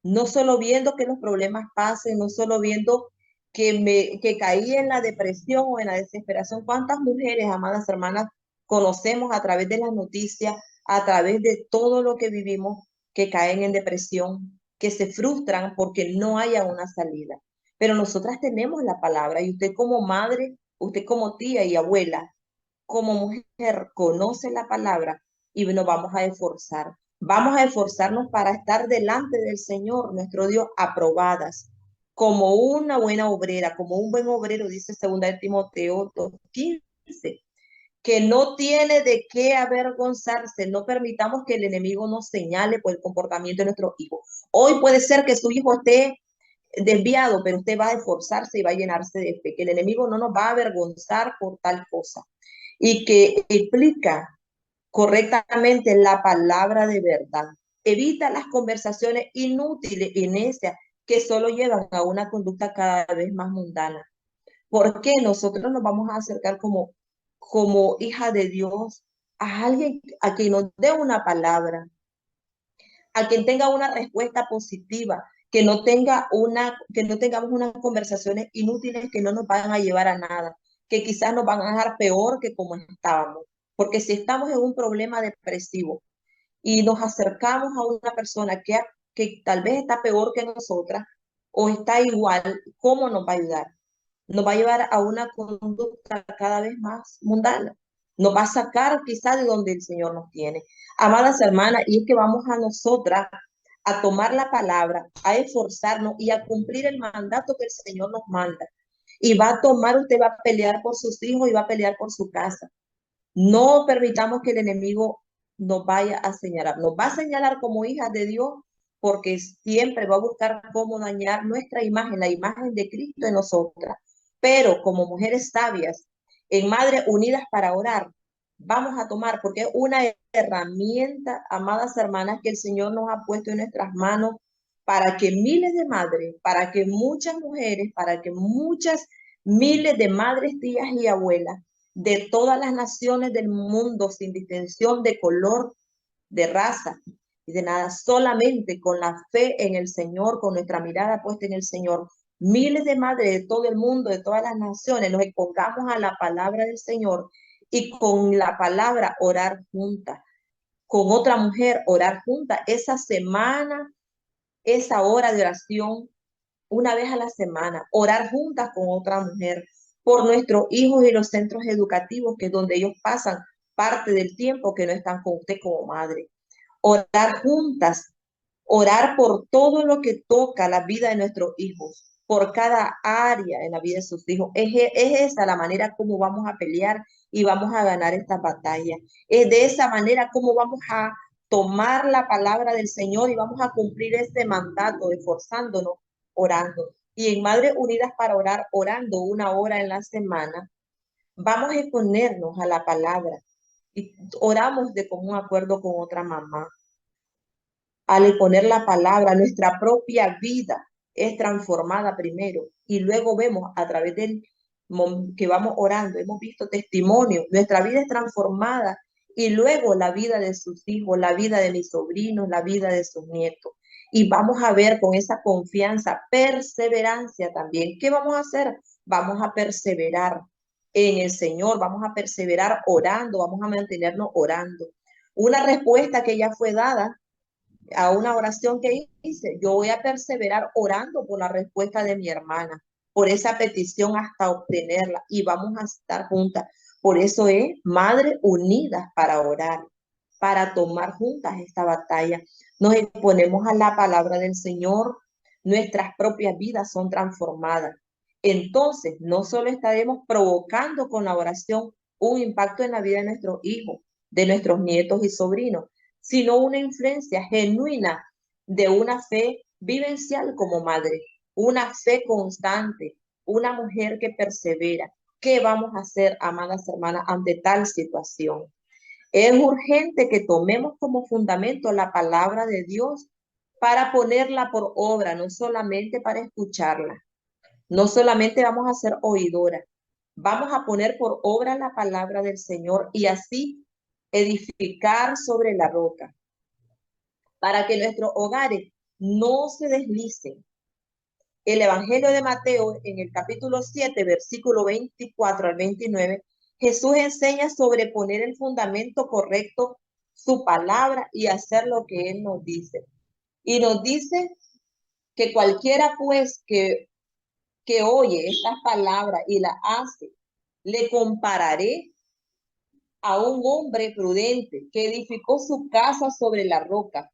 No solo viendo que los problemas pasen, no solo viendo que caí en la depresión o en la desesperación. ¿Cuántas mujeres, amadas hermanas, conocemos a través de las noticias, a través de todo lo que vivimos, que caen en depresión, que se frustran porque no haya una salida? Pero nosotras tenemos la palabra y usted como madre, usted como tía y abuela, como mujer, conoce la palabra y nos vamos a esforzar. Vamos a esforzarnos para estar delante del Señor, nuestro Dios, aprobadas, como una buena obrera, como un buen obrero, dice 2 de Timoteo 2:15, que no tiene de qué avergonzarse. No permitamos que el enemigo nos señale por el comportamiento de nuestros hijos. Hoy puede ser que su hijo esté desviado, pero usted va a esforzarse y va a llenarse de fe, que el enemigo no nos va a avergonzar por tal cosa y que explica correctamente la palabra de verdad. Evita las conversaciones inútiles y necias que solo llevan a una conducta cada vez más mundana. ¿Por qué nosotros nos vamos a acercar como hija de Dios a alguien a quien nos dé una palabra, a quien tenga una respuesta positiva, que no tengamos unas conversaciones inútiles que no nos van a llevar a nada, que quizás nos van a dejar peor que como estábamos? Porque si estamos en un problema depresivo y nos acercamos a una persona que tal vez está peor que nosotras o está igual, ¿cómo nos va a ayudar? Nos va a llevar a una conducta cada vez más mundana. Nos va a sacar quizás de donde el Señor nos tiene. Amadas hermanas, y es que vamos a nosotras a tomar la palabra, a esforzarnos y a cumplir el mandato que el Señor nos manda. Y va a tomar, usted va a pelear por sus hijos y va a pelear por su casa. No permitamos que el enemigo nos vaya a señalar. Nos va a señalar como hijas de Dios porque siempre va a buscar cómo dañar nuestra imagen, la imagen de Cristo en nosotras. Pero como mujeres sabias, en Madres Unidas para Orar, vamos a tomar, porque es una herramienta, amadas hermanas, que el Señor nos ha puesto en nuestras manos para que miles de madres, para que muchas mujeres, para que muchas miles de madres, tías y abuelas de todas las naciones del mundo, sin distinción de color, de raza y de nada, solamente con la fe en el Señor, con nuestra mirada puesta en el Señor, miles de madres de todo el mundo, de todas las naciones, nos expongamos a la palabra del Señor y con la palabra orar juntas, con otra mujer orar juntas, esa semana, esa hora de oración, una vez a la semana, orar juntas con otra mujer por nuestros hijos y los centros educativos, que es donde ellos pasan parte del tiempo que no están con usted como madre. Orar juntas, orar por todo lo que toca la vida de nuestros hijos, por cada área en la vida de sus hijos. Es esa la manera como vamos a pelear y vamos a ganar esta batalla. Es de esa manera como vamos a tomar la palabra del Señor y vamos a cumplir este mandato, esforzándonos, orando. Y en Madres Unidas para Orar, orando una hora en la semana, vamos a exponernos a la palabra y oramos de común acuerdo con otra mamá. Al exponer la palabra, nuestra propia vida es transformada primero y luego vemos a través del que vamos orando, hemos visto testimonio, nuestra vida es transformada y luego la vida de sus hijos, la vida de mis sobrinos, la vida de sus nietos. Y vamos a ver con esa confianza, perseverancia también. ¿Qué vamos a hacer? Vamos a perseverar en el Señor, vamos a perseverar orando, vamos a mantenernos orando. Una respuesta que ya fue dada a una oración que hice, yo voy a perseverar orando por la respuesta de mi hermana, por esa petición hasta obtenerla y vamos a estar juntas. Por eso es Madres Unidas para orar, para tomar juntas esta batalla. Nos exponemos a la palabra del Señor, nuestras propias vidas son transformadas. Entonces, no solo estaremos provocando con la oración un impacto en la vida de nuestros hijos, de nuestros nietos y sobrinos, sino una influencia genuina de una fe vivencial como madre, una fe constante, una mujer que persevera. ¿Qué vamos a hacer, amadas hermanas, ante tal situación? Es urgente que tomemos como fundamento la palabra de Dios para ponerla por obra, no solamente para escucharla. No solamente vamos a ser oidoras, vamos a poner por obra la palabra del Señor y así edificar sobre la roca, para que nuestros hogares no se deslicen. El Evangelio de Mateo, en el capítulo 7, versículo 24 al 29, Jesús enseña sobre poner el fundamento correcto, su palabra, y hacer lo que Él nos dice. Y nos dice que cualquiera pues que oye estas palabras y las hace, le compararé a un hombre prudente que edificó su casa sobre la roca.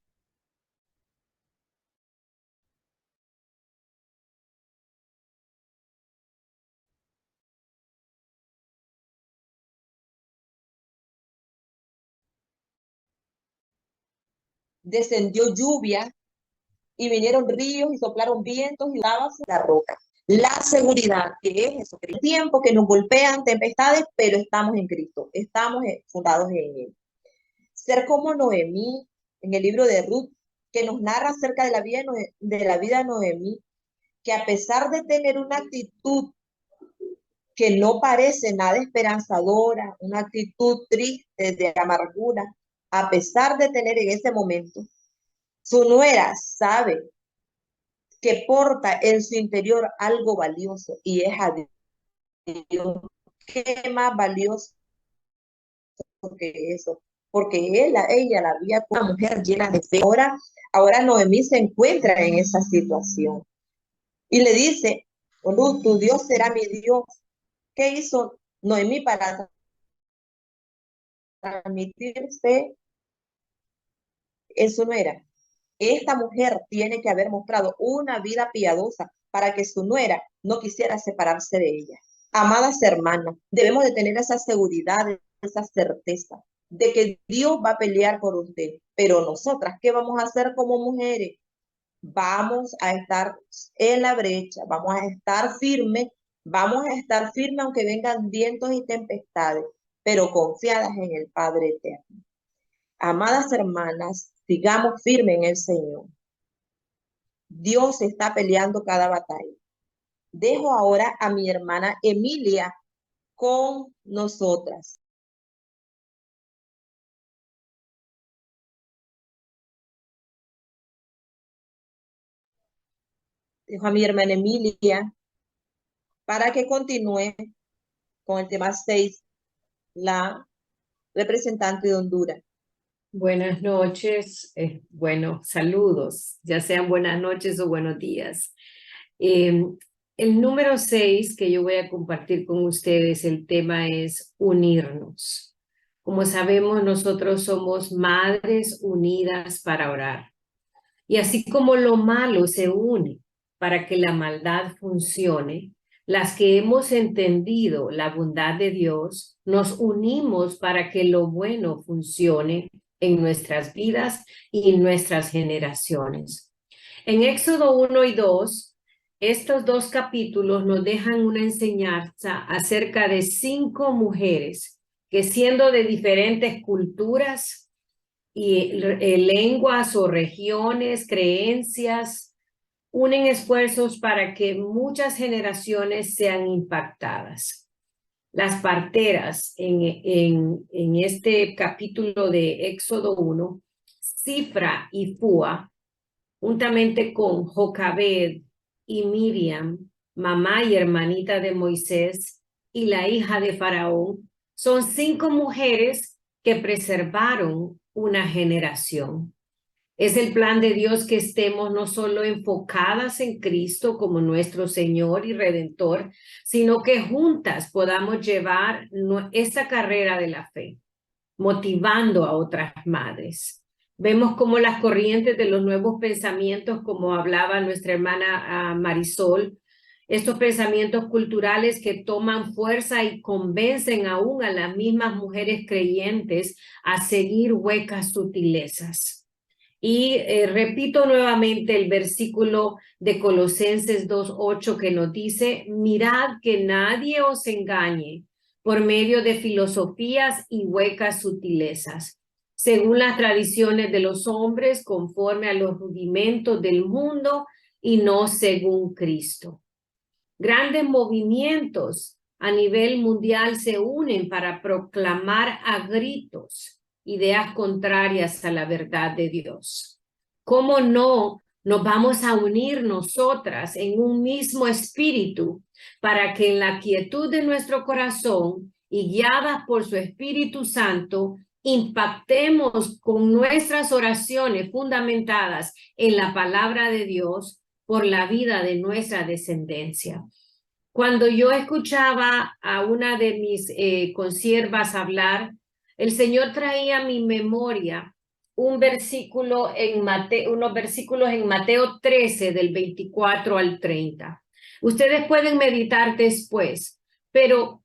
Descendió lluvia y vinieron ríos y soplaron vientos y daba la roca. La seguridad que es Jesucristo. Tiempo que nos golpean tempestades, pero estamos en Cristo, estamos fundados en Él. Ser como Noemí, en el libro de Ruth, que nos narra acerca de la vida de Noemí, que a pesar de tener una actitud que no parece nada esperanzadora, una actitud triste, de amargura, a pesar de tener en ese momento, su nuera sabe que porta en su interior algo valioso y es a Dios. ¿Qué más valioso que eso? porque ella la veía como una mujer llena de fe. Ahora Noemí se encuentra en esa situación y le dice, Ruth, tu Dios será mi Dios. ¿Qué hizo Noemí para transmitirse? Eso no era. Esta mujer tiene que haber mostrado una vida piadosa para que su nuera no quisiera separarse de ella. Amadas hermanas, debemos de tener esa seguridad, esa certeza de que Dios va a pelear por usted. Pero nosotras, ¿qué vamos a hacer como mujeres? Vamos a estar en la brecha, vamos a estar firmes aunque vengan vientos y tempestades, pero confiadas en el Padre eterno. Amadas hermanas, sigamos firmes en el Señor. Dios está peleando cada batalla. Dejo ahora a mi hermana Emilia con nosotras. Dejo a mi hermana Emilia para que continúe con el tema 6, la representante de Honduras. Buenas noches, bueno, saludos, ya sean buenas noches o buenos días. El número 6 que yo voy a compartir con ustedes, el tema es unirnos. Como sabemos, nosotros somos madres unidas para orar. Y así como lo malo se une para que la maldad funcione, las que hemos entendido la bondad de Dios, nos unimos para que lo bueno funcione en nuestras vidas y en nuestras generaciones. En Éxodo 1 y 2, estos dos capítulos nos dejan una enseñanza acerca de 5 mujeres que, siendo de diferentes culturas y lenguas o regiones, creencias, unen esfuerzos para que muchas generaciones sean impactadas. Las parteras en este capítulo de Éxodo 1, Cifra y Fua, juntamente con Jocabed y Miriam, mamá y hermanita de Moisés y la hija de Faraón, son 5 mujeres que preservaron una generación. Es el plan de Dios que estemos no solo enfocadas en Cristo como nuestro Señor y Redentor, sino que juntas podamos llevar esta carrera de la fe, motivando a otras madres. Vemos cómo las corrientes de los nuevos pensamientos, como hablaba nuestra hermana Marisol, estos pensamientos culturales que toman fuerza y convencen aún a las mismas mujeres creyentes a seguir huecas sutilezas. Y repito nuevamente el versículo de Colosenses 2:8 que nos dice, mirad que nadie os engañe por medio de filosofías y huecas sutilezas, según las tradiciones de los hombres, conforme a los rudimentos del mundo y no según Cristo. Grandes movimientos a nivel mundial se unen para proclamar a gritos ideas contrarias a la verdad de Dios. ¿Cómo no nos vamos a unir nosotras en un mismo espíritu para que en la quietud de nuestro corazón y guiadas por su Espíritu Santo impactemos con nuestras oraciones fundamentadas en la palabra de Dios por la vida de nuestra descendencia? Cuando yo escuchaba a una de mis consiervas hablar, el Señor traía a mi memoria unos versículos en Mateo 13, del 24 al 30. Ustedes pueden meditar después, pero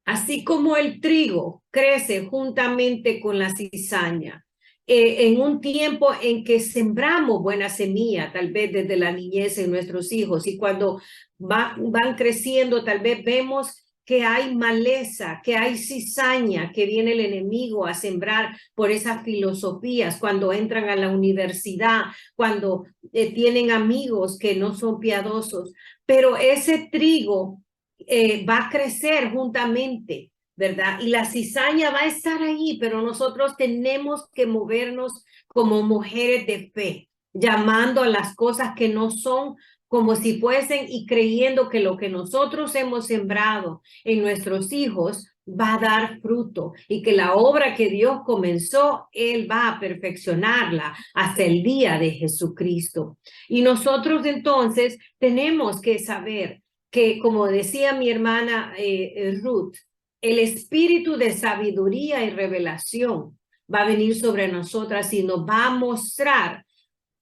así como el trigo crece juntamente con la cizaña, en un tiempo en que sembramos buena semilla, tal vez desde la niñez en nuestros hijos, y cuando van creciendo, tal vez vemos que hay maleza, que hay cizaña, que viene el enemigo a sembrar por esas filosofías, cuando entran a la universidad, cuando tienen amigos que no son piadosos, pero ese trigo va a crecer juntamente, ¿verdad? Y la cizaña va a estar ahí, pero nosotros tenemos que movernos como mujeres de fe, llamando a las cosas que no son como si fuesen y creyendo que lo que nosotros hemos sembrado en nuestros hijos va a dar fruto y que la obra que Dios comenzó, Él va a perfeccionarla hasta el día de Jesucristo. Y nosotros entonces tenemos que saber que, como decía mi hermana Ruth, el espíritu de sabiduría y revelación va a venir sobre nosotras y nos va a mostrar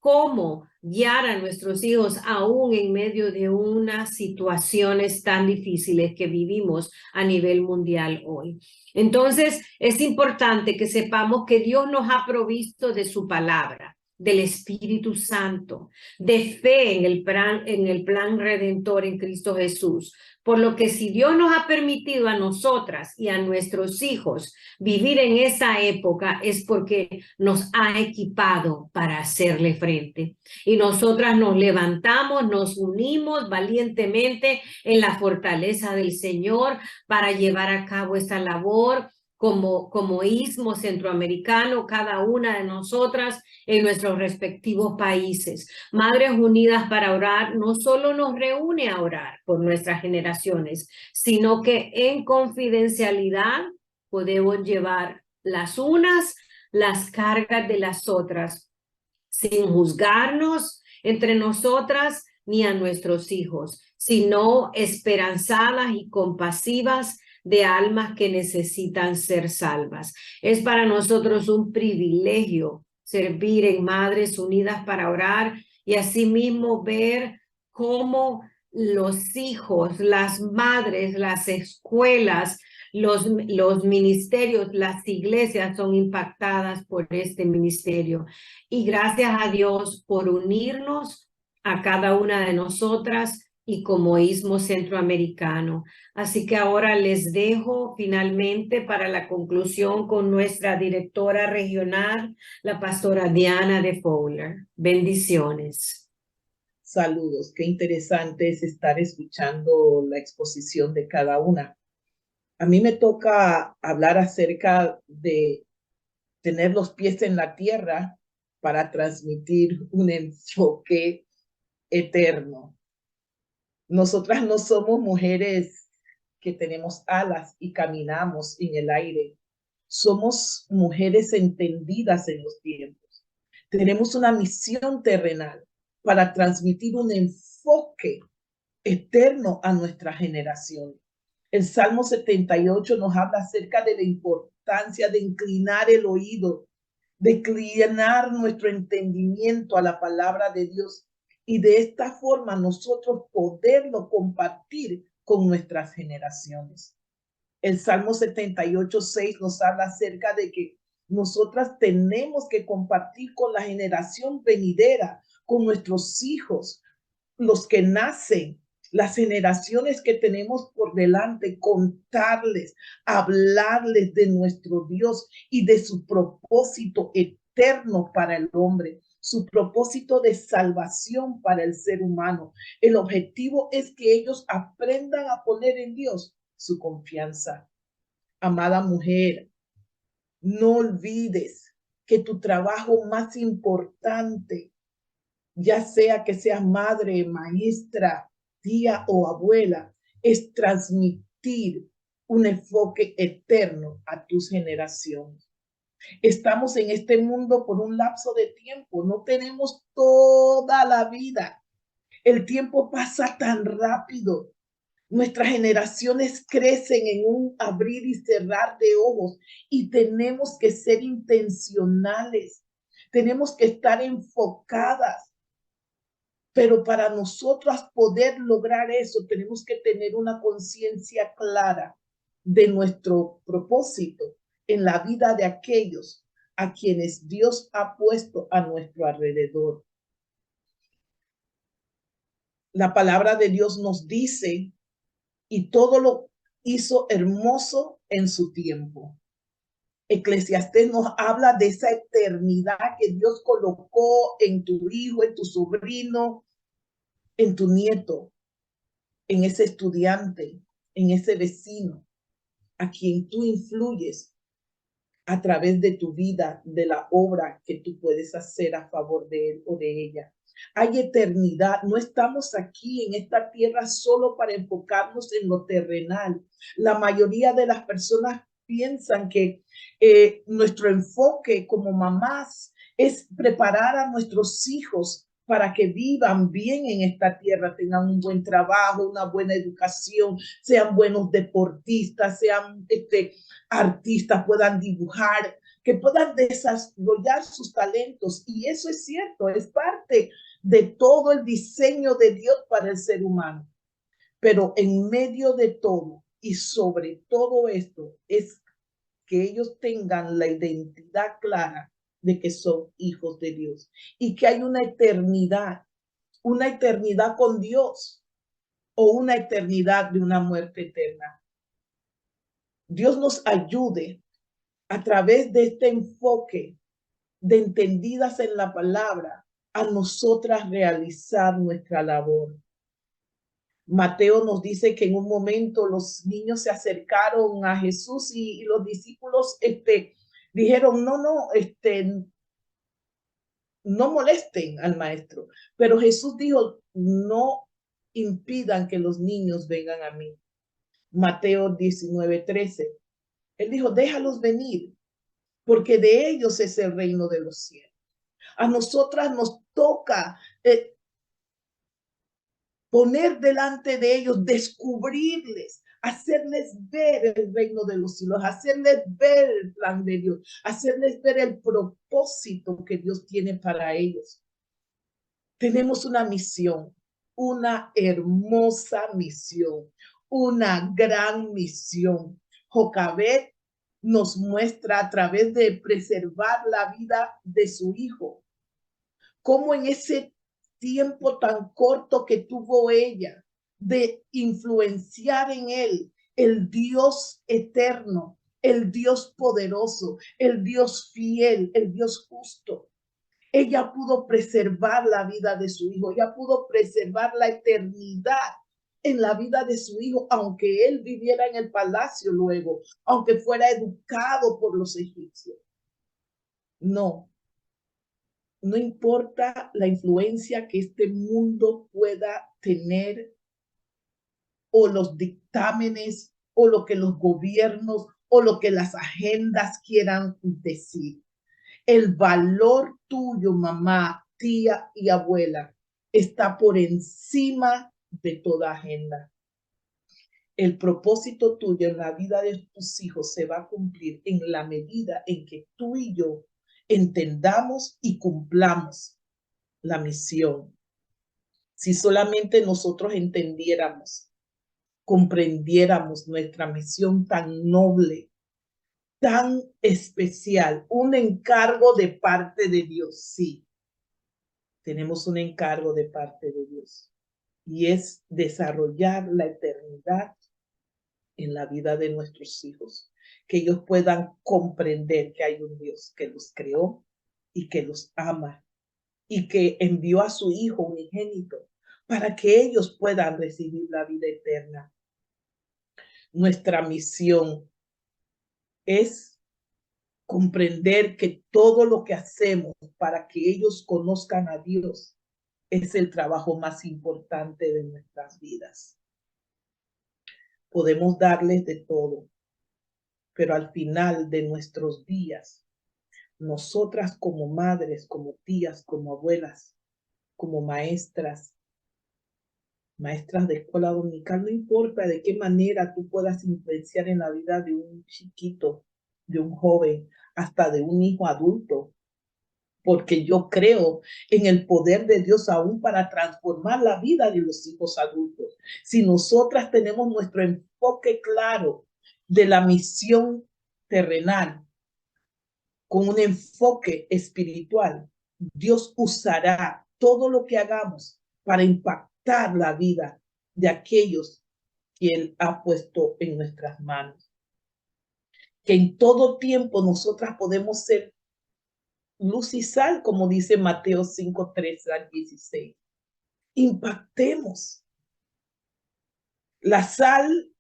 cómo guiar a nuestros hijos aún en medio de unas situaciones tan difíciles que vivimos a nivel mundial hoy. Entonces, es importante que sepamos que Dios nos ha provisto de su palabra, del Espíritu Santo, de fe en el plan redentor en Cristo Jesús. Por lo que si Dios nos ha permitido a nosotras y a nuestros hijos vivir en esa época, es porque nos ha equipado para hacerle frente. Y nosotras nos levantamos, nos unimos valientemente en la fortaleza del Señor para llevar a cabo esta labor como istmo centroamericano, cada una de nosotras en nuestros respectivos países. Madres Unidas para Orar no solo nos reúne a orar por nuestras generaciones, sino que en confidencialidad podemos llevar las unas las cargas de las otras, sin juzgarnos entre nosotras ni a nuestros hijos, sino esperanzadas y compasivas de almas que necesitan ser salvas. Es para nosotros un privilegio servir en Madres Unidas para Orar y asimismo ver cómo los hijos, las madres, las escuelas, los ministerios, las iglesias son impactadas por este ministerio. Y gracias a Dios por unirnos a cada una de nosotras y como istmo centroamericano. Así que ahora les dejo finalmente para la conclusión con nuestra directora regional, la pastora Diana de Fowler. Bendiciones. Saludos, qué interesante es estar escuchando la exposición de cada una. A mí me toca hablar acerca de tener los pies en la tierra para transmitir un enfoque eterno. Nosotras no somos mujeres que tenemos alas y caminamos en el aire. Somos mujeres entendidas en los tiempos. Tenemos una misión terrenal para transmitir un enfoque eterno a nuestra generación. El Salmo 78 nos habla acerca de la importancia de inclinar el oído, de inclinar nuestro entendimiento a la palabra de Dios y de esta forma nosotros poderlo compartir con nuestras generaciones. El Salmo 78:6 nos habla acerca de que nosotras tenemos que compartir con la generación venidera, con nuestros hijos, los que nacen, las generaciones que tenemos por delante, contarles, hablarles de nuestro Dios y de su propósito eterno para el hombre, su propósito de salvación para el ser humano. El objetivo es que ellos aprendan a poner en Dios su confianza. Amada mujer, no olvides que tu trabajo más importante, ya sea que seas madre, maestra, tía o abuela, es transmitir un enfoque eterno a tus generaciones. Estamos en este mundo por un lapso de tiempo, no tenemos toda la vida. El tiempo pasa tan rápido. Nuestras generaciones crecen en un abrir y cerrar de ojos y tenemos que ser intencionales. Tenemos que estar enfocadas. Pero para nosotras poder lograr eso, tenemos que tener una conciencia clara de nuestro propósito en la vida de aquellos a quienes Dios ha puesto a nuestro alrededor. La palabra de Dios nos dice, y todo lo hizo hermoso en su tiempo. Eclesiastés nos habla de esa eternidad que Dios colocó en tu hijo, en tu sobrino, en tu nieto, en ese estudiante, en ese vecino, a quien tú influyes a través de tu vida, de la obra que tú puedes hacer a favor de él o de ella. Hay eternidad. No estamos aquí en esta tierra solo para enfocarnos en lo terrenal. La mayoría de las personas piensan que nuestro enfoque como mamás es preparar a nuestros hijos para que vivan bien en esta tierra, tengan un buen trabajo, una buena educación, sean buenos deportistas, sean artistas, puedan dibujar, que puedan desarrollar sus talentos. Y eso es cierto, es parte de todo el diseño de Dios para el ser humano. Pero en medio de todo y sobre todo esto es que ellos tengan la identidad clara de que son hijos de Dios y que hay una eternidad con Dios o una eternidad de una muerte eterna. Dios nos ayude a través de este enfoque de entendidas en la palabra a nosotras realizar nuestra labor. Mateo nos dice que en un momento los niños se acercaron a Jesús y los discípulos dijeron, no molesten al maestro. Pero Jesús dijo, no impidan que los niños vengan a mí. Mateo 19:13. Él dijo, déjalos venir, porque de ellos es el reino de los cielos. A nosotras nos toca poner delante de ellos, descubrirles, hacerles ver el reino de los cielos, hacerles ver el plan de Dios, hacerles ver el propósito que Dios tiene para ellos. Tenemos una misión, una hermosa misión, una gran misión. Jocabed nos muestra a través de preservar la vida de su hijo, cómo en ese tiempo tan corto que tuvo ella de influenciar en él, el Dios eterno, el Dios poderoso, el Dios fiel, el Dios justo. Ella pudo preservar la vida de su hijo, ella pudo preservar la eternidad en la vida de su hijo, aunque él viviera en el palacio luego, aunque fuera educado por los egipcios. No importa la influencia que este mundo pueda tener o los dictámenes o lo que los gobiernos o lo que las agendas quieran decir. El valor tuyo, mamá, tía y abuela, está por encima de toda agenda. El propósito tuyo en la vida de tus hijos se va a cumplir en la medida en que tú y yo entendamos y cumplamos la misión. Si solamente nosotros entendiéramos, comprendiéramos nuestra misión tan noble, tan especial, un encargo de parte de Dios, sí. Tenemos un encargo de parte de Dios y es desarrollar la eternidad en la vida de nuestros hijos, que ellos puedan comprender que hay un Dios que los creó y que los ama y que envió a su Hijo unigénito para que ellos puedan recibir la vida eterna. Nuestra misión es comprender que todo lo que hacemos para que ellos conozcan a Dios es el trabajo más importante de nuestras vidas. Podemos darles de todo, pero al final de nuestros días, nosotras como madres, como tías, como abuelas, como maestras de escuela dominical, no importa de qué manera tú puedas influenciar en la vida de un chiquito, de un joven, hasta de un hijo adulto, porque yo creo en el poder de Dios aún para transformar la vida de los hijos adultos. Si nosotras tenemos nuestro enfoque claro de la misión terrenal, con un enfoque espiritual, Dios usará todo lo que hagamos para impactar la vida de aquellos que Él ha puesto en nuestras manos. Que en todo tiempo nosotras podemos ser luz y sal, como dice Mateo 5:13-16. Impactemos. La sal,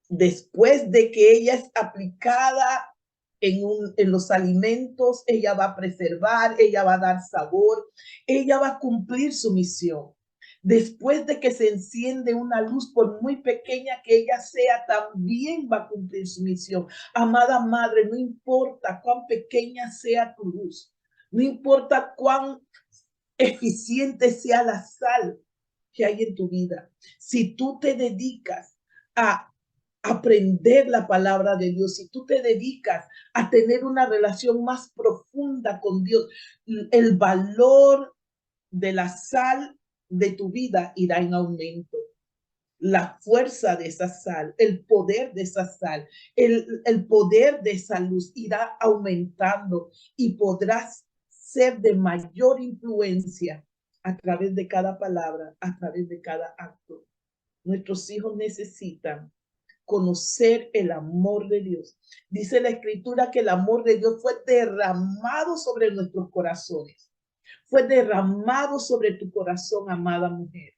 después de que ella es aplicada en los alimentos, ella va a preservar, ella va a dar sabor, ella va a cumplir su misión. Después de que se enciende una luz, por muy pequeña que ella sea, también va a cumplir su misión. Amada madre, no importa cuán pequeña sea tu luz, no importa cuán eficiente sea la sal que hay en tu vida. Si tú te dedicas a aprender la palabra de Dios, si tú te dedicas a tener una relación más profunda con Dios, el valor de la sal de tu vida irá en aumento. La fuerza de esa sal, el poder de esa sal, el poder de esa luz irá aumentando y podrás ser de mayor influencia a través de cada palabra, a través de cada acto. Nuestros hijos necesitan conocer el amor de Dios. Dice la Escritura que el amor de Dios fue derramado sobre nuestros corazones. Fue derramado sobre tu corazón, amada mujer.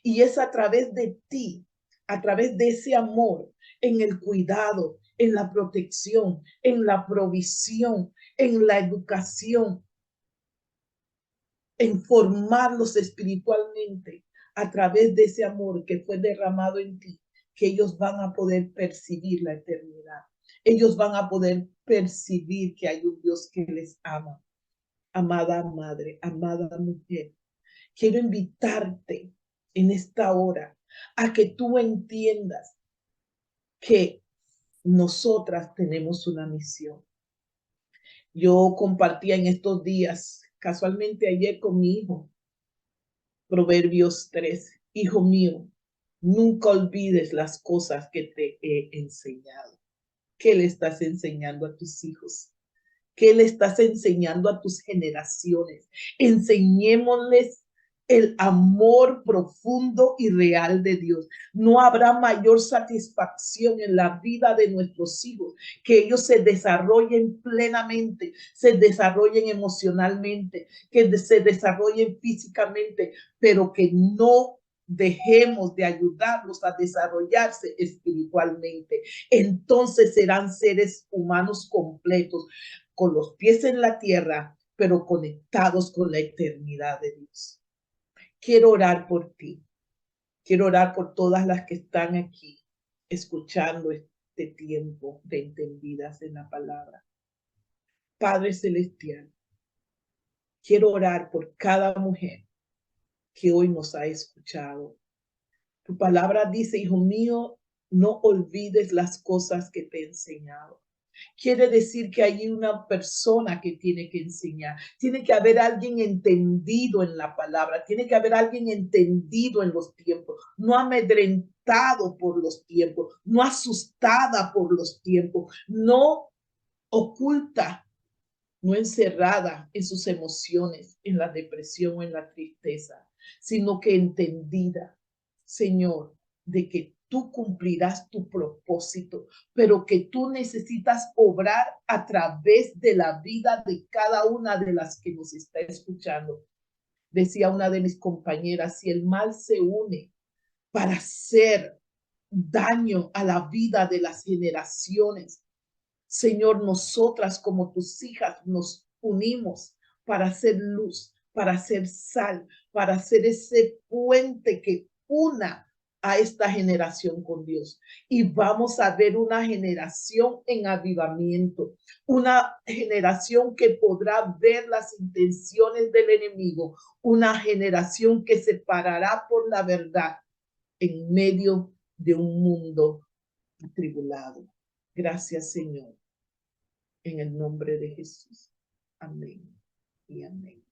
Y es a través de ti, a través de ese amor, en el cuidado, en la protección, en la provisión, en la educación, en formarlos espiritualmente, a través de ese amor que fue derramado en ti, que ellos van a poder percibir la eternidad. Ellos van a poder percibir que hay un Dios que les ama. Amada madre, amada mujer, quiero invitarte en esta hora a que tú entiendas que nosotras tenemos una misión. Yo compartía en estos días, casualmente ayer con mi hijo, Proverbios 3. Hijo mío, nunca olvides las cosas que te he enseñado. ¿Qué le estás enseñando a tus hijos? ¿Qué le estás enseñando a tus generaciones? Enseñémosles el amor profundo y real de Dios. No habrá mayor satisfacción en la vida de nuestros hijos que ellos se desarrollen plenamente, se desarrollen emocionalmente, que se desarrollen físicamente, pero que no dejemos de ayudarlos a desarrollarse espiritualmente. Entonces serán seres humanos completos, con los pies en la tierra, pero conectados con la eternidad de Dios. Quiero orar por ti. Quiero orar por todas las que están aquí escuchando este tiempo de entendidas en la palabra. Padre Celestial, quiero orar por cada mujer que hoy nos ha escuchado. Tu palabra dice, hijo mío, no olvides las cosas que te he enseñado. Quiere decir que hay una persona que tiene que enseñar. Tiene que haber alguien entendido en la palabra. Tiene que haber alguien entendido en los tiempos. No amedrentado por los tiempos. No asustada por los tiempos. No oculta. No encerrada en sus emociones, en la depresión o en la tristeza, sino que entendida, Señor, de que tú cumplirás tu propósito, pero que tú necesitas obrar a través de la vida de cada una de las que nos está escuchando. Decía una de mis compañeras, si el mal se une para hacer daño a la vida de las generaciones, Señor, nosotras como tus hijas nos unimos para hacer luz, para hacer sal, para hacer ese puente que una a esta generación con Dios. Y vamos a ver una generación en avivamiento, una generación que podrá ver las intenciones del enemigo, una generación que se parará por la verdad en medio de un mundo atribulado. Gracias, Señor. En el nombre de Jesús. Amén y amén.